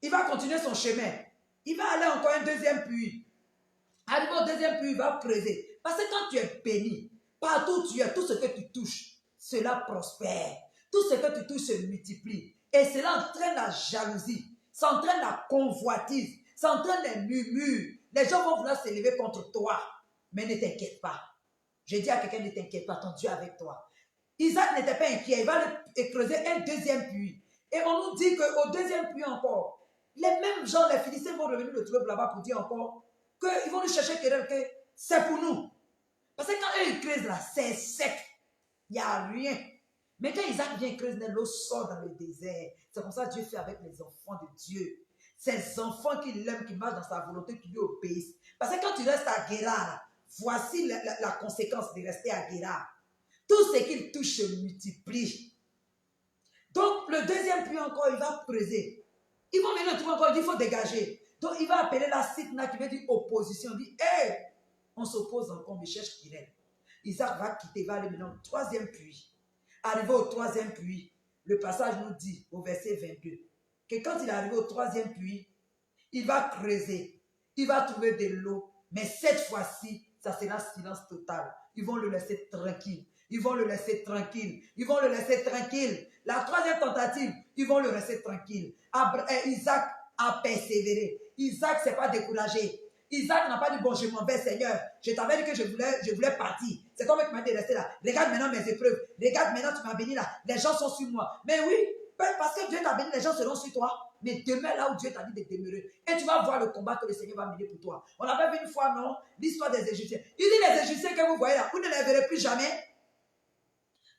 Il va continuer son chemin. Il va aller encore un deuxième puits. Arrivé au deuxième puits, il va creuser. Parce que quand tu es béni, partout où tu es, tout ce que tu touches, cela prospère. Tout ce que tu touches se multiplie. Et cela entraîne la jalousie. Ça entraîne la convoitise. Ça entraîne les murmures. Les gens vont vouloir s'élever contre toi. Mais ne t'inquiète pas. Je dis à quelqu'un, ne t'inquiète pas, ton Dieu est avec toi. Isaac n'était pas inquiet. Il va creuser un deuxième puits. Et on nous dit qu'au deuxième puits encore, les mêmes gens, les Philistins vont revenir le trouver là-bas pour dire encore qu'ils vont lui chercher quelqu'un que c'est pour nous. Parce que quand eux, ils creusent là, c'est sec. Il n'y a rien. Mais quand Isaac vient creuser, l'eau sort dans le désert. C'est comme ça que Dieu fait avec les enfants de Dieu. Ces enfants qui l'aiment, qui marchent dans sa volonté, qui lui obéissent. Parce que quand tu restes à Guérar, voici la conséquence de rester à Guérar. Tout ce qu'il touche se multiplie. Donc, le deuxième puits encore, il va creuser. Ils vont venir le trouver encore, il dit, il faut dégager. Donc, il va appeler la Sitna qui veut dire opposition. Il dit, hé, hey, on s'oppose encore, mais cherche qui est. Isaac va quitter, va aller maintenant au troisième puits. Arrivé au troisième puits, le passage nous dit, au verset 22, que quand il est arrivé au troisième puits, il va creuser, il va trouver de l'eau, mais cette fois-ci, ça sera silence total. Ils vont le laisser tranquille. Ils vont le laisser tranquille. Ils vont le laisser tranquille. La troisième tentative, ils vont le laisser tranquille. Isaac a persévéré. Isaac ne s'est pas découragé. Isaac n'a pas dit, bon, je m'en vais, Seigneur. Je t'avais dit que je voulais partir. C'est comme tu m'as dit de rester là. Regarde maintenant mes épreuves. Regarde maintenant, tu m'as béni là. Les gens sont sur moi. Mais oui, parce que Dieu t'a béni, les gens seront sur toi. Mais demeure là où Dieu t'a dit de demeurer. Et tu vas voir le combat que le Seigneur va mener pour toi. On avait vu une fois, non, l'histoire des Égyptiens. Il dit, les Égyptiens que vous voyez là, vous ne les verrez plus jamais.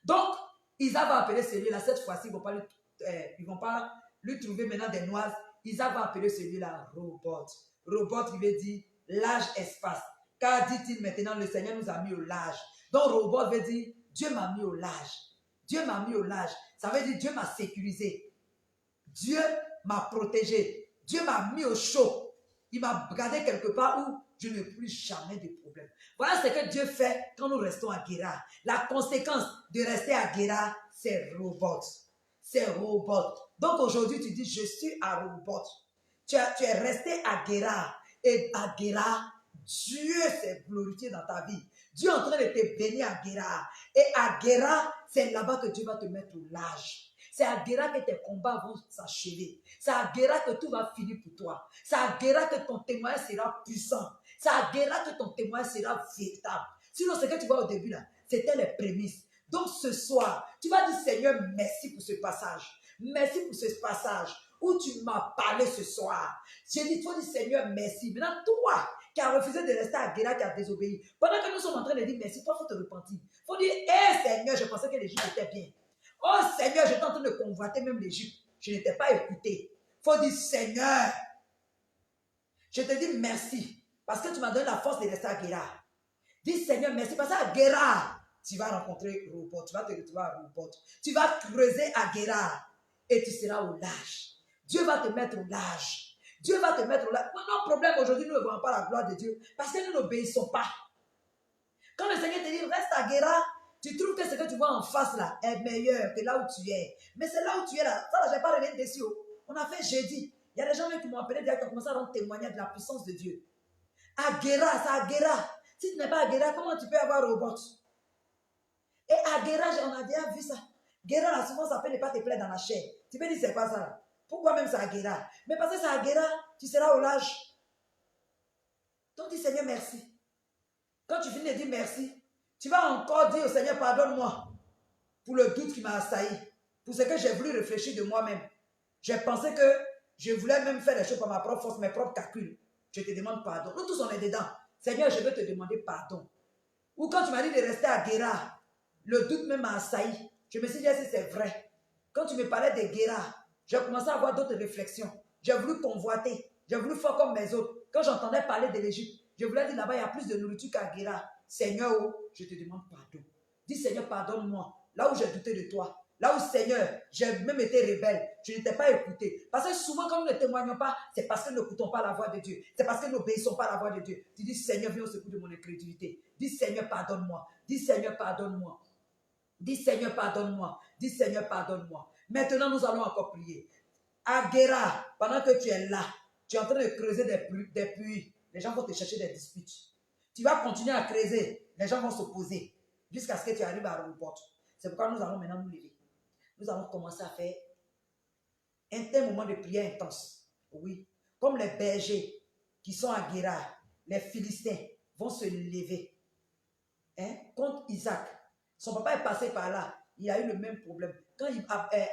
Donc, Isaac va appeler celui-là. Cette fois-ci, ils ne vont pas lui trouver maintenant des noises. Isaac va appeler celui-là Robot. Robot, il veut dire large espace. Car dit-il maintenant, le Seigneur nous a mis au large. Donc, Robot veut dire Dieu m'a mis au large. Dieu m'a mis au large. Ça veut dire Dieu m'a sécurisé. Dieu m'a protégé. Dieu m'a mis au chaud. Il m'a gardé quelque part où je n'ai plus jamais de problème. Voilà ce que Dieu fait quand nous restons à Guérar. La conséquence de rester à Guérar, c'est Robot. C'est Robot. Donc aujourd'hui, tu dis, je suis à Robot. Tu es resté à Guérar. Et à Guérar, Dieu s'est glorifié dans ta vie. Dieu est en train de te bénir à Guérar. Et à Guérar, c'est là-bas que Dieu va te mettre au large. C'est à Guérar que tes combats vont s'achever. C'est à Guérar que tout va finir pour toi. C'est à Guérar que ton témoignage sera puissant. C'est à Guérar que ton témoignage sera véritable. Sinon, ce que tu vois au début là, c'était les prémices. Donc ce soir, tu vas dire Seigneur, merci pour ce passage. Merci pour ce passage où tu m'as parlé ce soir. J'ai dit, toi, dis Seigneur, merci. Maintenant, toi qui as refusé de rester à Guérar, qui as désobéi, pendant que nous sommes en train de dire merci, toi, il faut te repentir. Il faut dire, hé Seigneur, je pensais que l'Égypte était bien. Oh Seigneur, j'étais en train de convoiter même l'Égypte. Je n'étais pas écouté. Il faut dire, Seigneur, je te dis merci. Parce que tu m'as donné la force de rester à Guérar. Dis Seigneur, merci. Parce qu'à Guérar, tu vas rencontrer Robot. Tu vas te retrouver à Robot. Tu vas creuser à Guérar. Et tu seras au large. Dieu va te mettre au large. Dieu va te mettre au large. Notre problème aujourd'hui, nous ne voyons pas la gloire de Dieu. Parce que nous n'obéissons pas. Quand le Seigneur te dit, reste à Guérar, tu trouves que ce que tu vois en face là est meilleur que là où tu es. Mais c'est là où tu es là. Ça, là, je n'ai pas revenu dessus. On a fait jeudi. Il y a des gens qui m'ont appelé, qui ont commencé à rendre témoignage de la puissance de Dieu. À Guérar, c'est à Guérar. Si tu n'es pas à Guérar, comment tu peux avoir Robot? Et à Guérar, on a déjà vu ça. Guérar, là, souvent, ça peut ne pas te plaire dans la chair. Tu peux dire, c'est quoi ça là? Pourquoi même c'est à Guérar? Mais parce que c'est à Guérar, tu seras au large. Donc, dis Seigneur, merci. Quand tu finis de dire merci, tu vas encore dire au Seigneur, pardonne-moi pour le doute qui m'a assailli, pour ce que j'ai voulu réfléchir de moi-même. J'ai pensé que je voulais même faire les choses par ma propre force, mes propres calculs. Je te demande pardon. Nous tous, on est dedans. Seigneur, je veux te demander pardon. Ou quand tu m'as dit de rester à Guérar, le doute même m'a assailli. Je me suis dit, si c'est vrai. Quand tu me parlais de Guérar, j'ai commencé à avoir d'autres réflexions. J'ai voulu convoiter. J'ai voulu faire comme mes autres. Quand j'entendais parler de l'Égypte, je voulais dire là-bas, il y a plus de nourriture qu'à Guéra. Seigneur, oh, je te demande pardon. Dis Seigneur, pardonne-moi. Là où j'ai douté de toi. Là où Seigneur, j'ai même été rebelle. Je ne t'ai pas écouté. Parce que souvent, quand nous ne témoignons pas, c'est parce que nous n'écoutons pas la voix de Dieu. C'est parce que nous n'obéissons pas à la voix de Dieu. Tu dis Seigneur, viens au secours de mon incrédulité. Dis Seigneur, pardonne-moi. Dis Seigneur, pardonne-moi. Dis Seigneur, pardonne-moi. Dis Seigneur, pardonne-moi. Maintenant, nous allons encore prier. À Guéra, pendant que tu es là, tu es en train de creuser des puits. Les gens vont te chercher des disputes. Tu vas continuer à creuser. Les gens vont s'opposer jusqu'à ce que tu arrives à la porte. C'est pourquoi nous allons maintenant nous lever. Nous allons commencer à faire un moment de prière intense. Oui. Comme les bergers qui sont à Guéra, les Philistins vont se lever contre Isaac. Son papa est passé par là. Il a eu le même problème. Quand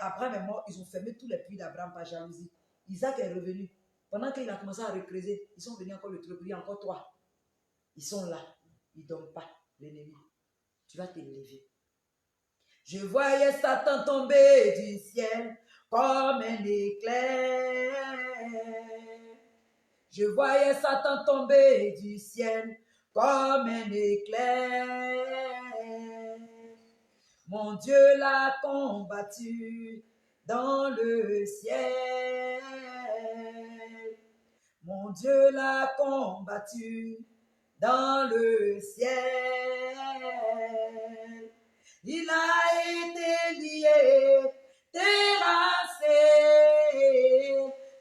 Abraham est mort, ils ont fermé tous les puits d'Abraham par jalousie. Isaac est revenu. Pendant qu'il a commencé à recreuser, ils sont venus encore le truc. Il y a encore trois. Ils sont là. Ils ne dorment pas, l'ennemi. Tu vas te lever. Je voyais Satan tomber du ciel comme un éclair. Je voyais Satan tomber du ciel comme un éclair. Mon Dieu l'a combattu dans le ciel. Mon Dieu l'a combattu dans le ciel. Il a été lié, terrassé.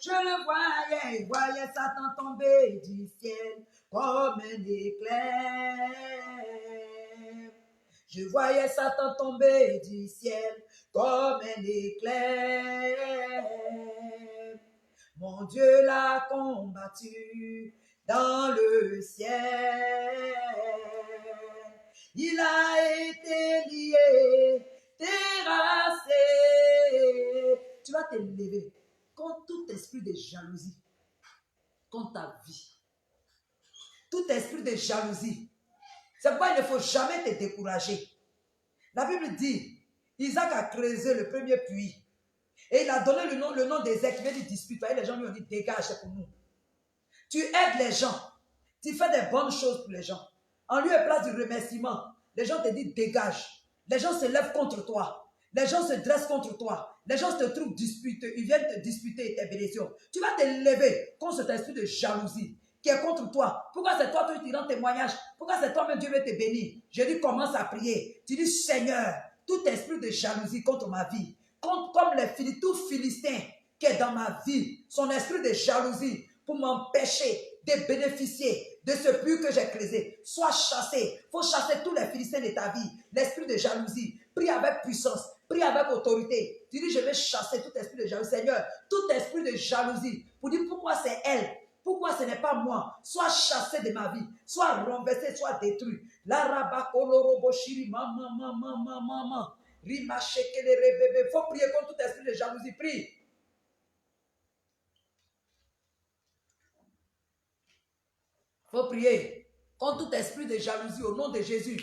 Je le voyais Satan tomber du ciel comme un éclair. Je voyais Satan tomber du ciel comme un éclair. Mon Dieu l'a combattu dans le ciel. Il a été lié, terrassé. Tu vas te lever contre tout esprit de jalousie, contre ta vie. Tout esprit de jalousie. C'est pourquoi il ne faut jamais te décourager. La Bible dit, Isaac a creusé le premier puits. Et il a donné le nom d'Ézéchiel qui vient dire dispute. Les gens lui ont dit dégage, c'est pour nous. Tu aides les gens. Tu fais des bonnes choses pour les gens. En lieu et place du remerciement, les gens te disent dégage. Les gens se lèvent contre toi. Les gens se dressent contre toi. Les gens te trouvent disputeux. Ils viennent te disputer tes bénédictions. Tu vas te lever contre cet esprit de jalousie qui est contre toi. Pourquoi c'est toi qui rends témoignage? Pourquoi c'est toi-même Dieu veut te bénir? Je dis commence à prier. Tu dis Seigneur, tout esprit de jalousie contre ma vie, comme tout Philistin qui est dans ma vie, son esprit de jalousie pour m'empêcher de bénéficier de ce puits que j'ai creusé, sois chassé. Il faut chasser tous les Philistins de ta vie. L'esprit de jalousie, prie avec puissance, prie avec autorité. Tu dis, je vais chasser tout esprit de jalousie. Seigneur, tout esprit de jalousie, pour dire pourquoi c'est elle, pourquoi ce n'est pas moi, soit chassé de ma vie, soit renversé, soit détruit. La rabakoloroboshiri, maman. Il faut prier contre tout esprit de jalousie. Prie. Il faut prier contre tout esprit de jalousie au nom de Jésus.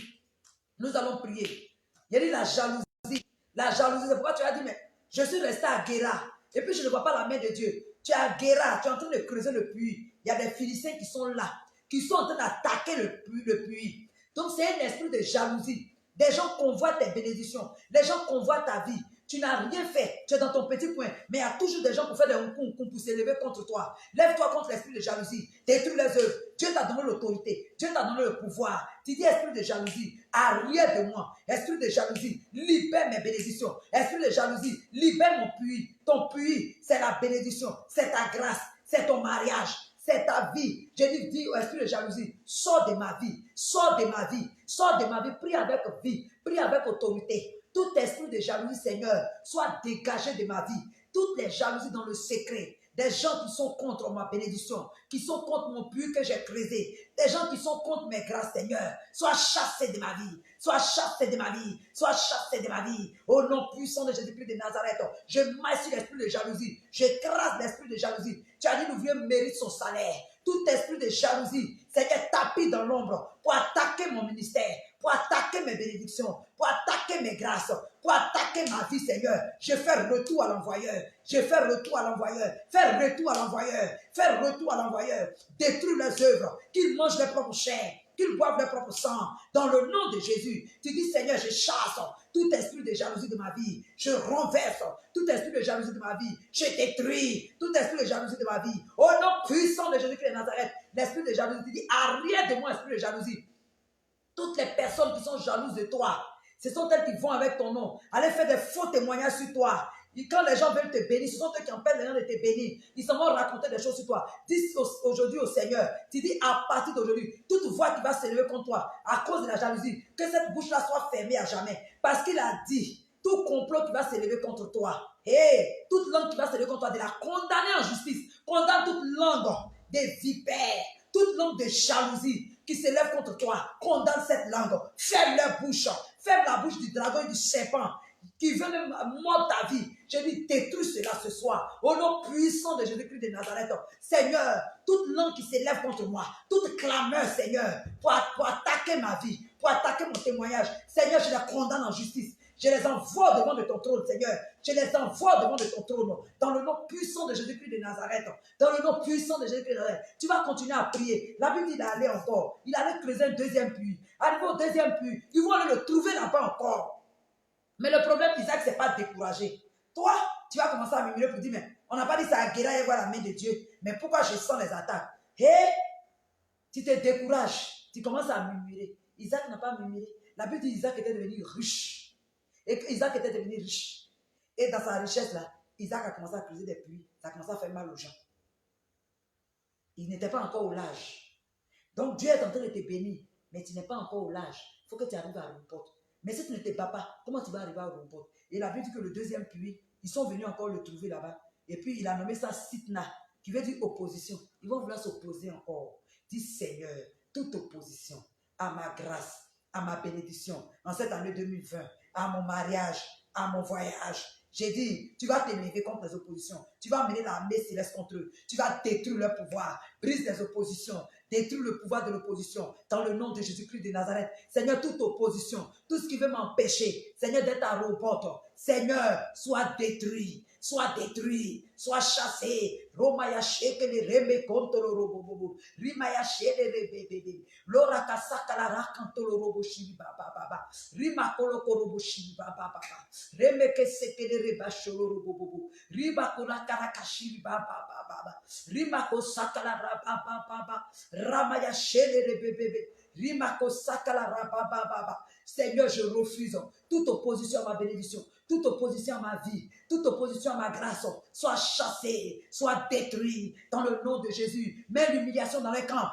Nous allons prier. Il y a dit la jalousie. La jalousie, c'est pourquoi tu as dit, mais je suis resté à Guéra. Et puis je ne vois pas la main de Dieu. Tu es à Guéra, tu es en train de creuser le puits. Il y a des Philistins qui sont là, qui sont en train d'attaquer le puits. Donc c'est un esprit de jalousie. Des gens convoitent tes bénédictions. Les gens convoitent ta vie. Tu n'as rien fait. Tu es dans ton petit coin. Mais il y a toujours des gens pour faire des hunkung pour s'élever contre toi. Lève-toi contre l'esprit de jalousie. Détruis les œuvres. Dieu t'a donné l'autorité. Dieu t'a donné le pouvoir. Tu dis esprit de jalousie, arrière de moi. Esprit de jalousie, libère mes bénédictions. Esprit de jalousie, libère mon puits. Ton puits, c'est la bénédiction. C'est ta grâce. C'est ton mariage. C'est ta vie. Je dis au esprit de jalousie, sors de ma vie. Sors de ma vie. Sors de ma vie. Prie avec vie. Prie avec autorité. Tout esprit de jalousie, Seigneur, soit dégagé de ma vie. Toutes les jalousies dans le secret. Des gens qui sont contre ma bénédiction, qui sont contre mon puits que j'ai creusé. Des gens qui sont contre mes grâces, Seigneur. Sois chassé de ma vie. Sois chassé de ma vie. Sois chassé de ma vie. Au nom puissant de Jésus-Christ de Nazareth, je maille sur l'esprit de jalousie. J'écrase l'esprit de jalousie. Tu as dit, nous viens mérite son salaire. tout esprit de jalousie, Seigneur, tapis dans l'ombre pour attaquer mon ministère, pour attaquer mes bénédictions, pour attaquer mes grâces, pour attaquer ma vie, Seigneur. Je fais retour à l'envoyeur. Je fais retour à l'envoyeur. Fais retour à l'envoyeur. Fais retour à l'envoyeur. Détruis les œuvres, qu'ils mangent leur propre chair, qu'ils boivent leur propre sang. Dans le nom de Jésus, tu dis, Seigneur, je chasse tout esprit de jalousie de ma vie. Je renverse tout esprit de jalousie de ma vie. Je détruis tout esprit de jalousie de ma vie. Au nom puissant de Jésus-Christ de Nazareth, l'esprit de jalousie, tu dis, arrière de moi, esprit de jalousie. Toutes les personnes qui sont jalouses de toi, ce sont elles qui vont avec ton nom, aller faire des faux témoignages sur toi. Et quand les gens veulent te bénir, ce sont eux qui empêchent les gens de te bénir. Ils s'en vont raconter des choses sur toi. Dis aujourd'hui au Seigneur, tu dis à partir d'aujourd'hui, toute voix qui va s'élever contre toi à cause de la jalousie, que cette bouche-là soit fermée à jamais. Parce qu'il a dit, tout complot qui va s'élever contre toi, et toute langue qui va s'élever contre toi, de la condamner en justice. Condamne toute langue des vipères, toute langue de jalousie qui s'élève contre toi. Condamne cette langue. Ferme leur bouche. Ferme la bouche du dragon et du serpent qui veut même mordre ta vie. Je dis, détruis cela ce soir. Au nom puissant de Jésus-Christ de Nazareth. Seigneur, toute langue qui s'élève contre moi, toute clameur, Seigneur, pour attaquer ma vie, pour attaquer mon témoignage, Seigneur, je les condamne en justice. Je les envoie devant de ton trône, Seigneur. Je les envoie devant de ton trône. Dans le nom puissant de Jésus-Christ de Nazareth. Dans le nom puissant de Jésus-Christ de Nazareth. Tu vas continuer à prier. La Bible dit il allait encore. Il allait creuser un deuxième puits. Arrivé au deuxième puits, ils vont aller le trouver là-bas encore. Mais le problème, Isaac, c'est pas découragé. Toi, tu vas commencer à murmurer pour dire, mais on n'a pas dit ça à Guéra et voir la main de Dieu. Mais pourquoi je sens les attaques? Hé, tu te décourages. Tu commences à murmurer. Isaac n'a pas murmuré. La Bible dit Isaac était devenu riche. Et Isaac était devenu riche. Et dans sa richesse là, Isaac a commencé à creuser des puits. Ça a commencé à faire mal aux gens. Il n'était pas encore au large. Donc Dieu est en train de te bénir, mais tu n'es pas encore au large. Il faut que tu arrives à Rumpote. Mais si tu ne te bats pas, comment tu vas arriver à Rumpote? Et la Bible dit que le deuxième puits, ils sont venus encore le trouver là-bas. Et puis il a nommé ça Sitna, qui veut dire opposition. Ils vont vouloir s'opposer encore. Dis Seigneur, toute opposition à ma grâce, à ma bénédiction, en cette année 2020, à mon mariage, à mon voyage. J'ai dit, tu vas t'élever contre les oppositions. Tu vas mener l'armée céleste contre eux. Tu vas détruire leur pouvoir. Brise les oppositions. Détruire le pouvoir de l'opposition. Dans le nom de Jésus-Christ de Nazareth. Seigneur, toute opposition, tout ce qui veut m'empêcher, Seigneur, d'être à Rumpote, Seigneur, sois détruit. Soit détruit, soit chassé. Romaya sheke le reme contre le robo. Rimaya sheke le bébé. Lora kasaka la rakanto le robo shibi baba baba. Rima kolo korobo shibi baba baba. Reme ke seke le reba sholo robo. Riba kola karakashiri baba baba. Rima ko sakala raba baba. Ramaya shele le bébé. Rima ko sakala raba baba. Seigneur, je refuse toute opposition à ma bénédiction, toute opposition à ma vie, toute opposition à ma grâce, soit chassée, soit détruite dans le nom de Jésus. Mets l'humiliation dans les camps.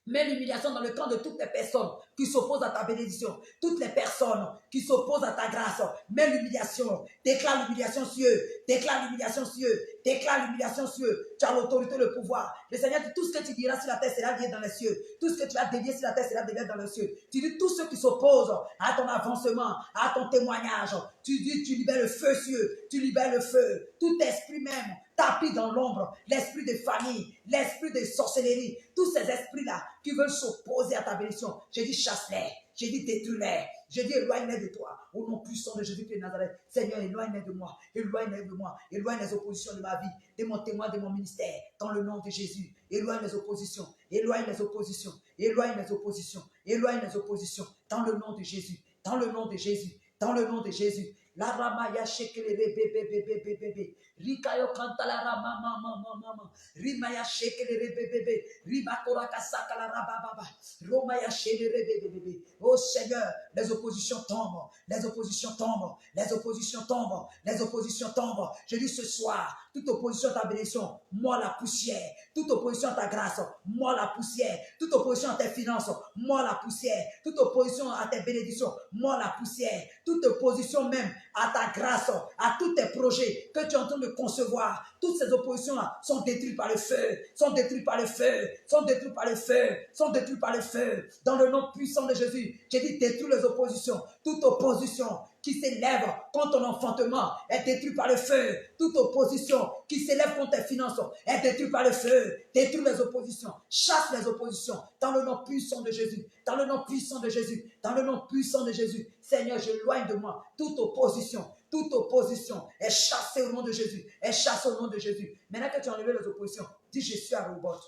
Mets l'humiliation dans le camp de toutes les personnes qui s'opposent à ta bénédiction. Toutes les personnes qui s'opposent à ta grâce. Mets l'humiliation. Déclare l'humiliation sur eux. Déclare l'humiliation sur eux. Déclare l'humiliation sur eux. Tu as l'autorité, le pouvoir. Le Seigneur dit tout ce que tu diras sur la terre sera lié dans les cieux. Tout ce que tu vas dévier sur la terre sera dévié dans les cieux. Tu dis tous ceux qui s'opposent à ton avancement, à ton témoignage. Tu dis tu libères le feu sur eux. Tu libères le feu. Tout esprit même tapis dans l'ombre, l'esprit de famille, l'esprit de sorcellerie, tous ces esprits-là qui veulent s'opposer à ta bénédiction, j'ai dit chasse-les, j'ai dit détruis-les, j'ai dit éloigne-les de toi, au nom puissant de Jésus-Christ de Nazareth. Seigneur, éloigne-les de moi, éloigne-les de moi, éloigne les oppositions de ma vie, de mon témoin, de mon ministère, dans le nom de Jésus. Éloigne les oppositions, éloigne les oppositions, éloigne les oppositions, éloigne les oppositions, dans le nom de Jésus, dans le nom de Jésus, dans le nom de Jésus. La ramaya shekele bébé. Rikayo kanta la rama mama. Rimaya shekele bébé. Rimakora kasaka la rababa. Romaya shekele bébé. Oh Seigneur, les oppositions tombent. Les oppositions tombent. Les oppositions tombent. Les oppositions tombent. Je dis ce soir, toute opposition à ta bénédiction, moi la poussière. Toute opposition à ta grâce, moi la poussière. Toute opposition à tes finances, moi la poussière. Toute opposition à tes bénédictions, moi la poussière. Toute opposition même à ta grâce, à tous tes projets que tu es en train de concevoir. Toutes ces oppositions-là sont détruites par le feu, sont détruites par le feu, sont détruites par le feu, sont détruites par le feu. Dans le nom puissant de Jésus, j'ai dit détruis les oppositions. Toute opposition qui s'élève contre ton enfantement est détruite par le feu. Toute opposition qui s'élèvent contre tes finances est détruit par le feu. Détruis les oppositions. Chasse les oppositions. Dans le nom puissant de Jésus. Dans le nom puissant de Jésus. Dans le nom puissant de Jésus. Seigneur, je loigne de moi toute opposition. Toute opposition est chassée au nom de Jésus. Est chassée au nom de Jésus. Maintenant que tu as enlevé les oppositions, dis je suis à Rehoboth.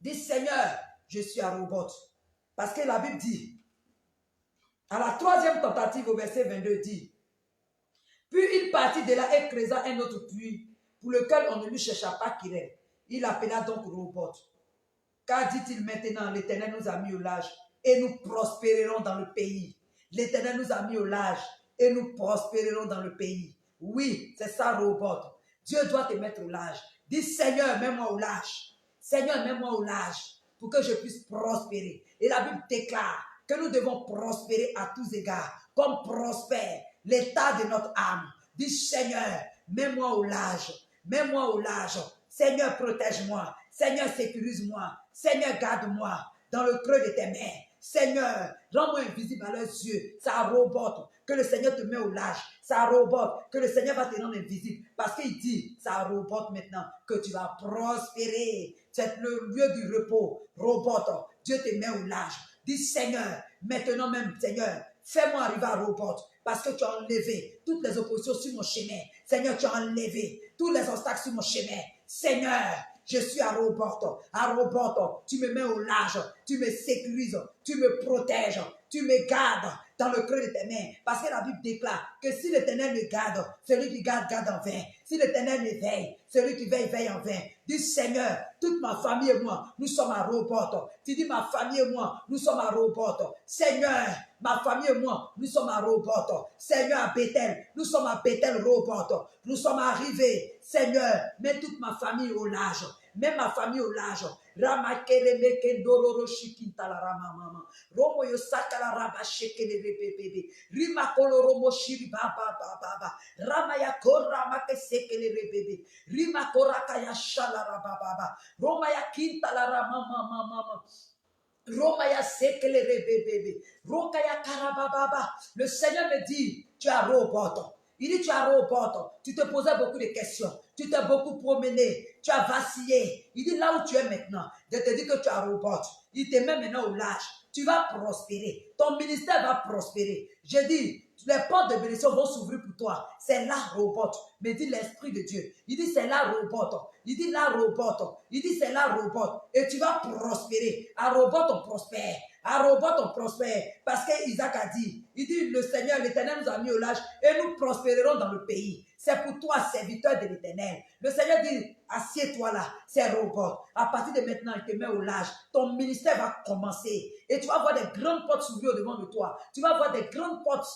Dis Seigneur, je suis à Rehoboth. Parce que la Bible dit, à la troisième tentative au verset 22 dit, puis il partit de là et creusa un autre puits, pour lequel on ne lui chercha pas Kirel. Il appela donc Rehoboth. Car dit-il maintenant, l'Éternel nous a mis au large et nous prospérerons dans le pays. L'Éternel nous a mis au large et nous prospérerons dans le pays. Oui, c'est ça Rehoboth. Dieu doit te mettre au large. Dis Seigneur, mets-moi au large. Seigneur, mets-moi au large pour que je puisse prospérer. Et la Bible déclare que nous devons prospérer à tous égards, comme prospère l'état de notre âme. Dis Seigneur, mets-moi au large. Mets-moi au large. Seigneur, protège-moi. Seigneur, sécurise-moi. Seigneur, garde-moi dans le creux de tes mains. Seigneur, rends-moi invisible à leurs yeux. Ça Rehoboth que le Seigneur te met au large. Ça Rehoboth que le Seigneur va te rendre invisible. Parce qu'il dit, ça Rehoboth maintenant, que tu vas prospérer. C'est le lieu du repos. Rehoboth, Dieu te met au large. Dis Seigneur, maintenant même Seigneur, fais-moi arriver à Rehoboth. Parce que tu as enlevé toutes les oppositions sur mon chemin. Seigneur, tu as enlevé tous les obstacles sur mon chemin. Seigneur, je suis à Rehoboth. À Rehoboth, tu me mets au large. Tu me sécurises. Tu me protèges. Tu me gardes dans le creux de tes mains. Parce que la Bible déclare que si l'Éternel me garde, celui qui garde, garde en vain. Si l'Éternel me veille, celui qui veille, veille en vain. Dis Seigneur, toute ma famille et moi, nous sommes à Rehoboth. Tu dis ma famille et moi, nous sommes à Rehoboth. Seigneur, ma famille et moi, nous sommes à Rehoboth. Seigneur, à Bethel, nous sommes à Bethel, Rehoboth. Nous sommes arrivés. Seigneur, mets toute ma famille au large. Mets ma famille au large. Ramakere meke dororo shikinta la ramamama. Romo yosaka la raba shekele bebebe. Rima koloro moshiri baba baba. Ramaya kora make sekele bebebe. Rima koraka ya shala raba baba. Roma ya kinta la ramamama. Romaya sekele bebebe. Rokaya karababa. Le Seigneur me dit, tu as Rehoboth. Il dit, tu as Rehoboth. Tu te posais beaucoup de questions. Tu t'es beaucoup promené. Tu as vacillé. Il dit, là où tu es maintenant, je te dis que tu as Rehoboth. Il te met maintenant au large. Tu vas prospérer. Ton ministère va prospérer. Je dis, les portes de bénédiction vont s'ouvrir pour toi. C'est là Rehoboth. Mais dit l'Esprit de Dieu. Il dit, c'est là Rehoboth. Il dit, là Rehoboth. Il dit, c'est là Rehoboth. Et tu vas prospérer. À Rehoboth, on prospère. À Rehoboth, on prospère. Parce qu'Isaac a dit, il dit, le Seigneur, l'Éternel nous a mis au large et nous prospérerons dans le pays. C'est pour toi, serviteur de l'Éternel. Le Seigneur dit, assieds-toi là, c'est Rehoboth. À partir de maintenant, il te met au large. Ton ministère va commencer. Et tu vas voir des grandes portes s'ouvrir devant de toi. Tu vas voir des grandes portes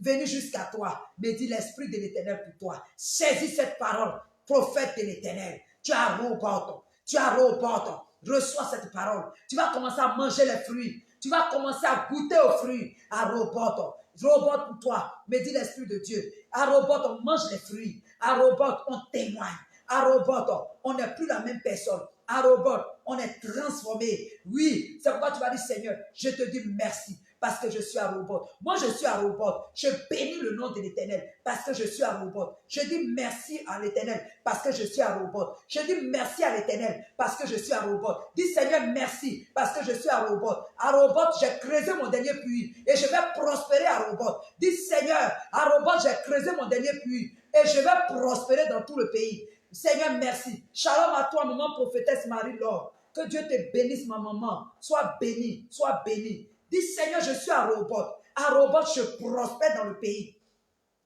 venir jusqu'à toi. Mais dis l'Esprit de l'Éternel pour toi. Saisis cette parole, prophète de l'Éternel. Tu as Rehoboth. Tu as Rehoboth. Reçois cette parole. Tu vas commencer à manger les fruits. Tu vas commencer à goûter aux fruits. À Rehoboth. Rehoboth pour toi. Mais dis l'Esprit de Dieu. À Rehoboth, on mange les fruits. À Rehoboth, on témoigne. À Rehoboth, on n'est plus la même personne. À Rehoboth, on est transformé. Oui, c'est pourquoi tu vas dire, Seigneur, je te dis merci. Parce que je suis à Rehoboth. Moi, je suis à Rehoboth. Je bénis le nom de l'Éternel parce que je suis à Rehoboth. Je dis merci à l'Éternel parce que je suis à Rehoboth. Je dis merci à l'Éternel parce que je suis à Rehoboth. Dis Seigneur, merci parce que je suis à Rehoboth. À Rehoboth, j'ai creusé mon dernier puits et je vais prospérer à Rehoboth. Dis Seigneur, à Rehoboth, j'ai creusé mon dernier puits et je vais prospérer dans tout le pays. Seigneur, merci. Shalom à toi, maman prophétesse Marie-Laure. Que Dieu te bénisse, ma maman. Sois bénie, sois bénie. Dis Seigneur, je suis à Rehoboth. À Rehoboth, je prospère dans le pays.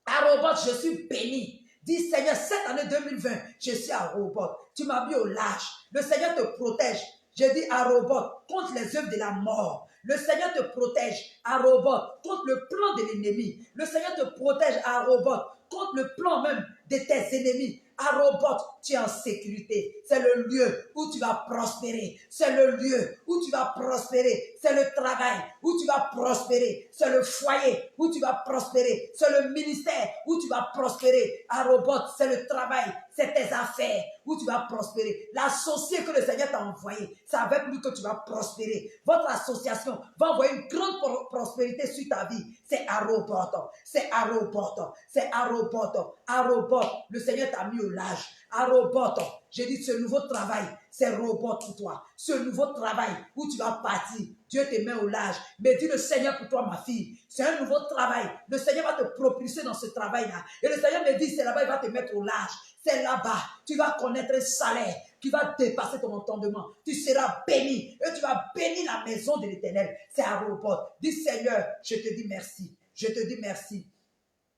À Rehoboth, je suis béni. Dis Seigneur, cette année 2020, je suis à Rehoboth. Tu m'as mis au large. Le Seigneur te protège. Je dis à Rehoboth, contre les œuvres de la mort. Le Seigneur te protège à Rehoboth, contre le plan de l'ennemi. Le Seigneur te protège à Rehoboth, contre le plan même de tes ennemis. À Rehoboth, tu es en sécurité. C'est le lieu où tu vas prospérer. C'est le lieu où tu vas prospérer. C'est le travail où tu vas prospérer. C'est le foyer où tu vas prospérer. C'est le ministère où tu vas prospérer. À Rehoboth, c'est le travail. C'est tes affaires où tu vas prospérer. L'associé que le Seigneur t'a envoyé, c'est avec lui que tu vas prospérer. Votre association va envoyer une grande prospérité sur ta vie. C'est Aroboto, c'est Aroboto, c'est Aroboto, Aroboto. Le Seigneur t'a mis au large. Aroboto, j'ai dit ce nouveau travail, c'est robot pour toi. Ce nouveau travail où tu vas partir, Dieu te met au large. Mais dis le Seigneur pour toi, ma fille, c'est un nouveau travail. Le Seigneur va te propulser dans ce travail-là. Et le Seigneur me dit, c'est là-bas, il va te mettre au large. C'est là-bas, tu vas connaître un salaire qui va dépasser ton entendement. Tu seras béni et tu vas bénir la maison de l'Éternel. C'est un robot. Dis Seigneur, je te dis merci. Je te dis merci.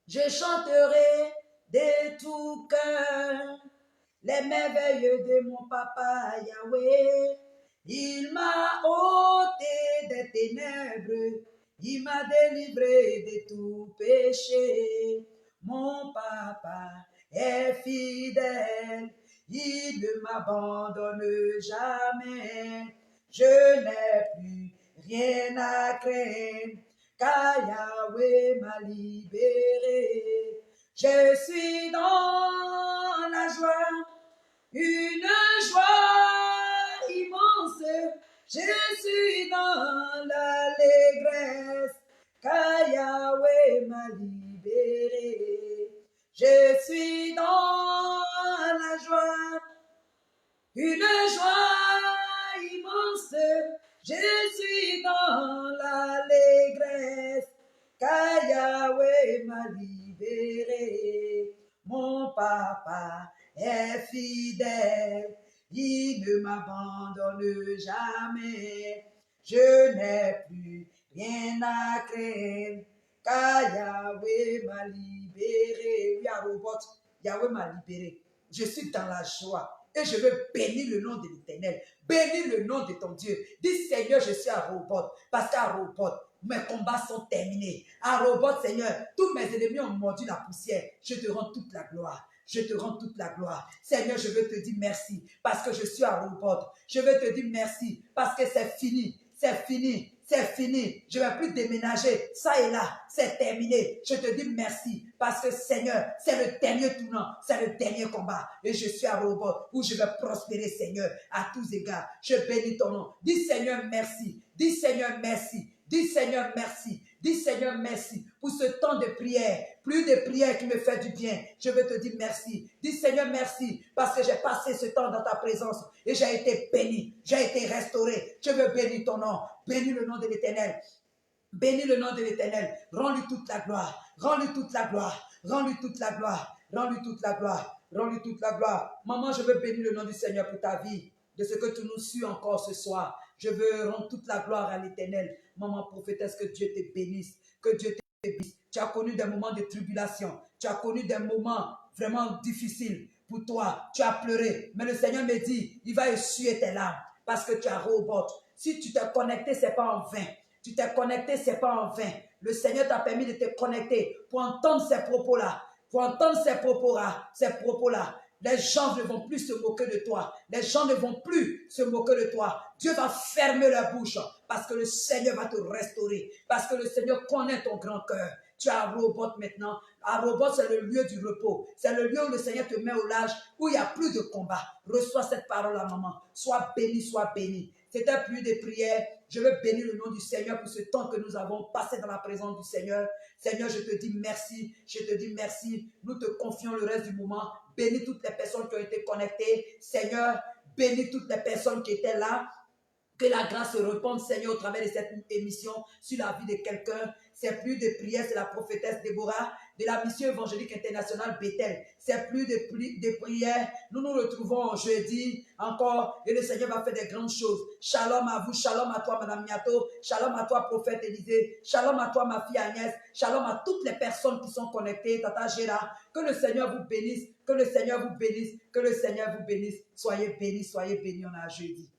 Je chanterai de tout cœur les merveilles de mon papa Yahweh. Il m'a ôté des ténèbres, il m'a délivré de tout péché. Mon papa est fidèle, il ne m'abandonne jamais. Je n'ai plus rien à craindre, car Yahweh m'a libéré. Je suis dans la joie, une joie immense. Je suis dans l'allégresse, car Yahweh m'a libéré. Je suis dans la joie, une joie immense. Je suis dans l'allégresse, car Yahweh m'a libéré. Mon papa est fidèle, il ne m'abandonne jamais. Je n'ai plus rien à craindre, car Yahweh m'a libéré. Oui, à robot, Yahweh m'a libéré. Je suis dans la joie. Et je veux bénir le nom de l'Éternel. Bénir le nom de ton Dieu. Dis Seigneur, je suis à robot. Parce qu'à robot, mes combats sont terminés. À robot, Seigneur, tous mes ennemis ont mordu la poussière. Je te rends toute la gloire. Je te rends toute la gloire. Seigneur, je veux te dire merci parce que je suis à robot. Je veux te dire merci parce que c'est fini. C'est fini. C'est fini. Je ne vais plus déménager. Ça et là, c'est terminé. Je te dis merci parce que Seigneur, c'est le dernier tournant. C'est le dernier combat. Et je suis à robot où je vais prospérer, Seigneur, à tous égards. Je bénis ton nom. Dis Seigneur, merci. Dis Seigneur, merci. Dis Seigneur, merci. Dis Seigneur, merci pour ce temps de prière. Plus de prière qui me fait du bien. Je veux te dire merci. Dis Seigneur, merci parce que j'ai passé ce temps dans ta présence et j'ai été béni. J'ai été restauré. Je veux bénir ton nom. Bénis le nom de l'Éternel. Bénis le nom de l'Éternel. Rends-lui toute la gloire. Rends-lui toute la gloire. Rends-lui toute la gloire. Rends-lui toute la gloire. Rends-lui toute la gloire. Maman, je veux bénir le nom du Seigneur pour ta vie. De ce que tu nous suis encore ce soir. Je veux rendre toute la gloire à l'Éternel. Maman prophétesse, que Dieu te bénisse. Que Dieu te bénisse. Tu as connu des moments de tribulation. Tu as connu des moments vraiment difficiles pour toi. Tu as pleuré. Mais le Seigneur me dit, il va essuyer tes larmes parce que tu as robot. Si tu t'es connecté, ce n'est pas en vain. Tu t'es connecté, ce n'est pas en vain. Le Seigneur t'a permis de te connecter pour entendre ces propos-là. Pour entendre ces propos-là. Les gens ne vont plus se moquer de toi. Les gens ne vont plus se moquer de toi. Dieu va fermer leur bouche parce que le Seigneur va te restaurer. Parce que le Seigneur connaît ton grand cœur. Tu as robot maintenant. Robot, c'est le lieu du repos. C'est le lieu où le Seigneur te met au large, où il n'y a plus de combat. Reçois cette parole à maman. Sois béni, sois béni. C'était plus de prière. Je veux bénir le nom du Seigneur pour ce temps que nous avons passé dans la présence du Seigneur. Seigneur, je te dis merci. Je te dis merci. Nous te confions le reste du moment. Bénis toutes les personnes qui ont été connectées. Seigneur, bénis toutes les personnes qui étaient là. Que la grâce se répande, Seigneur, au travers de cette émission sur la vie de quelqu'un. C'est plus de prière, c'est la prophétesse Déborah de la mission évangélique internationale Bethel. C'est plus de prière. Nous nous retrouvons jeudi encore et le Seigneur va faire des grandes choses. Shalom à vous, shalom à toi, Madame Miato, shalom à toi, prophète Élisée, shalom à toi, ma fille Agnès, shalom à toutes les personnes qui sont connectées, Tata Gérard. Que le Seigneur vous bénisse, que le Seigneur vous bénisse, que le Seigneur vous bénisse. Soyez bénis, on a jeudi.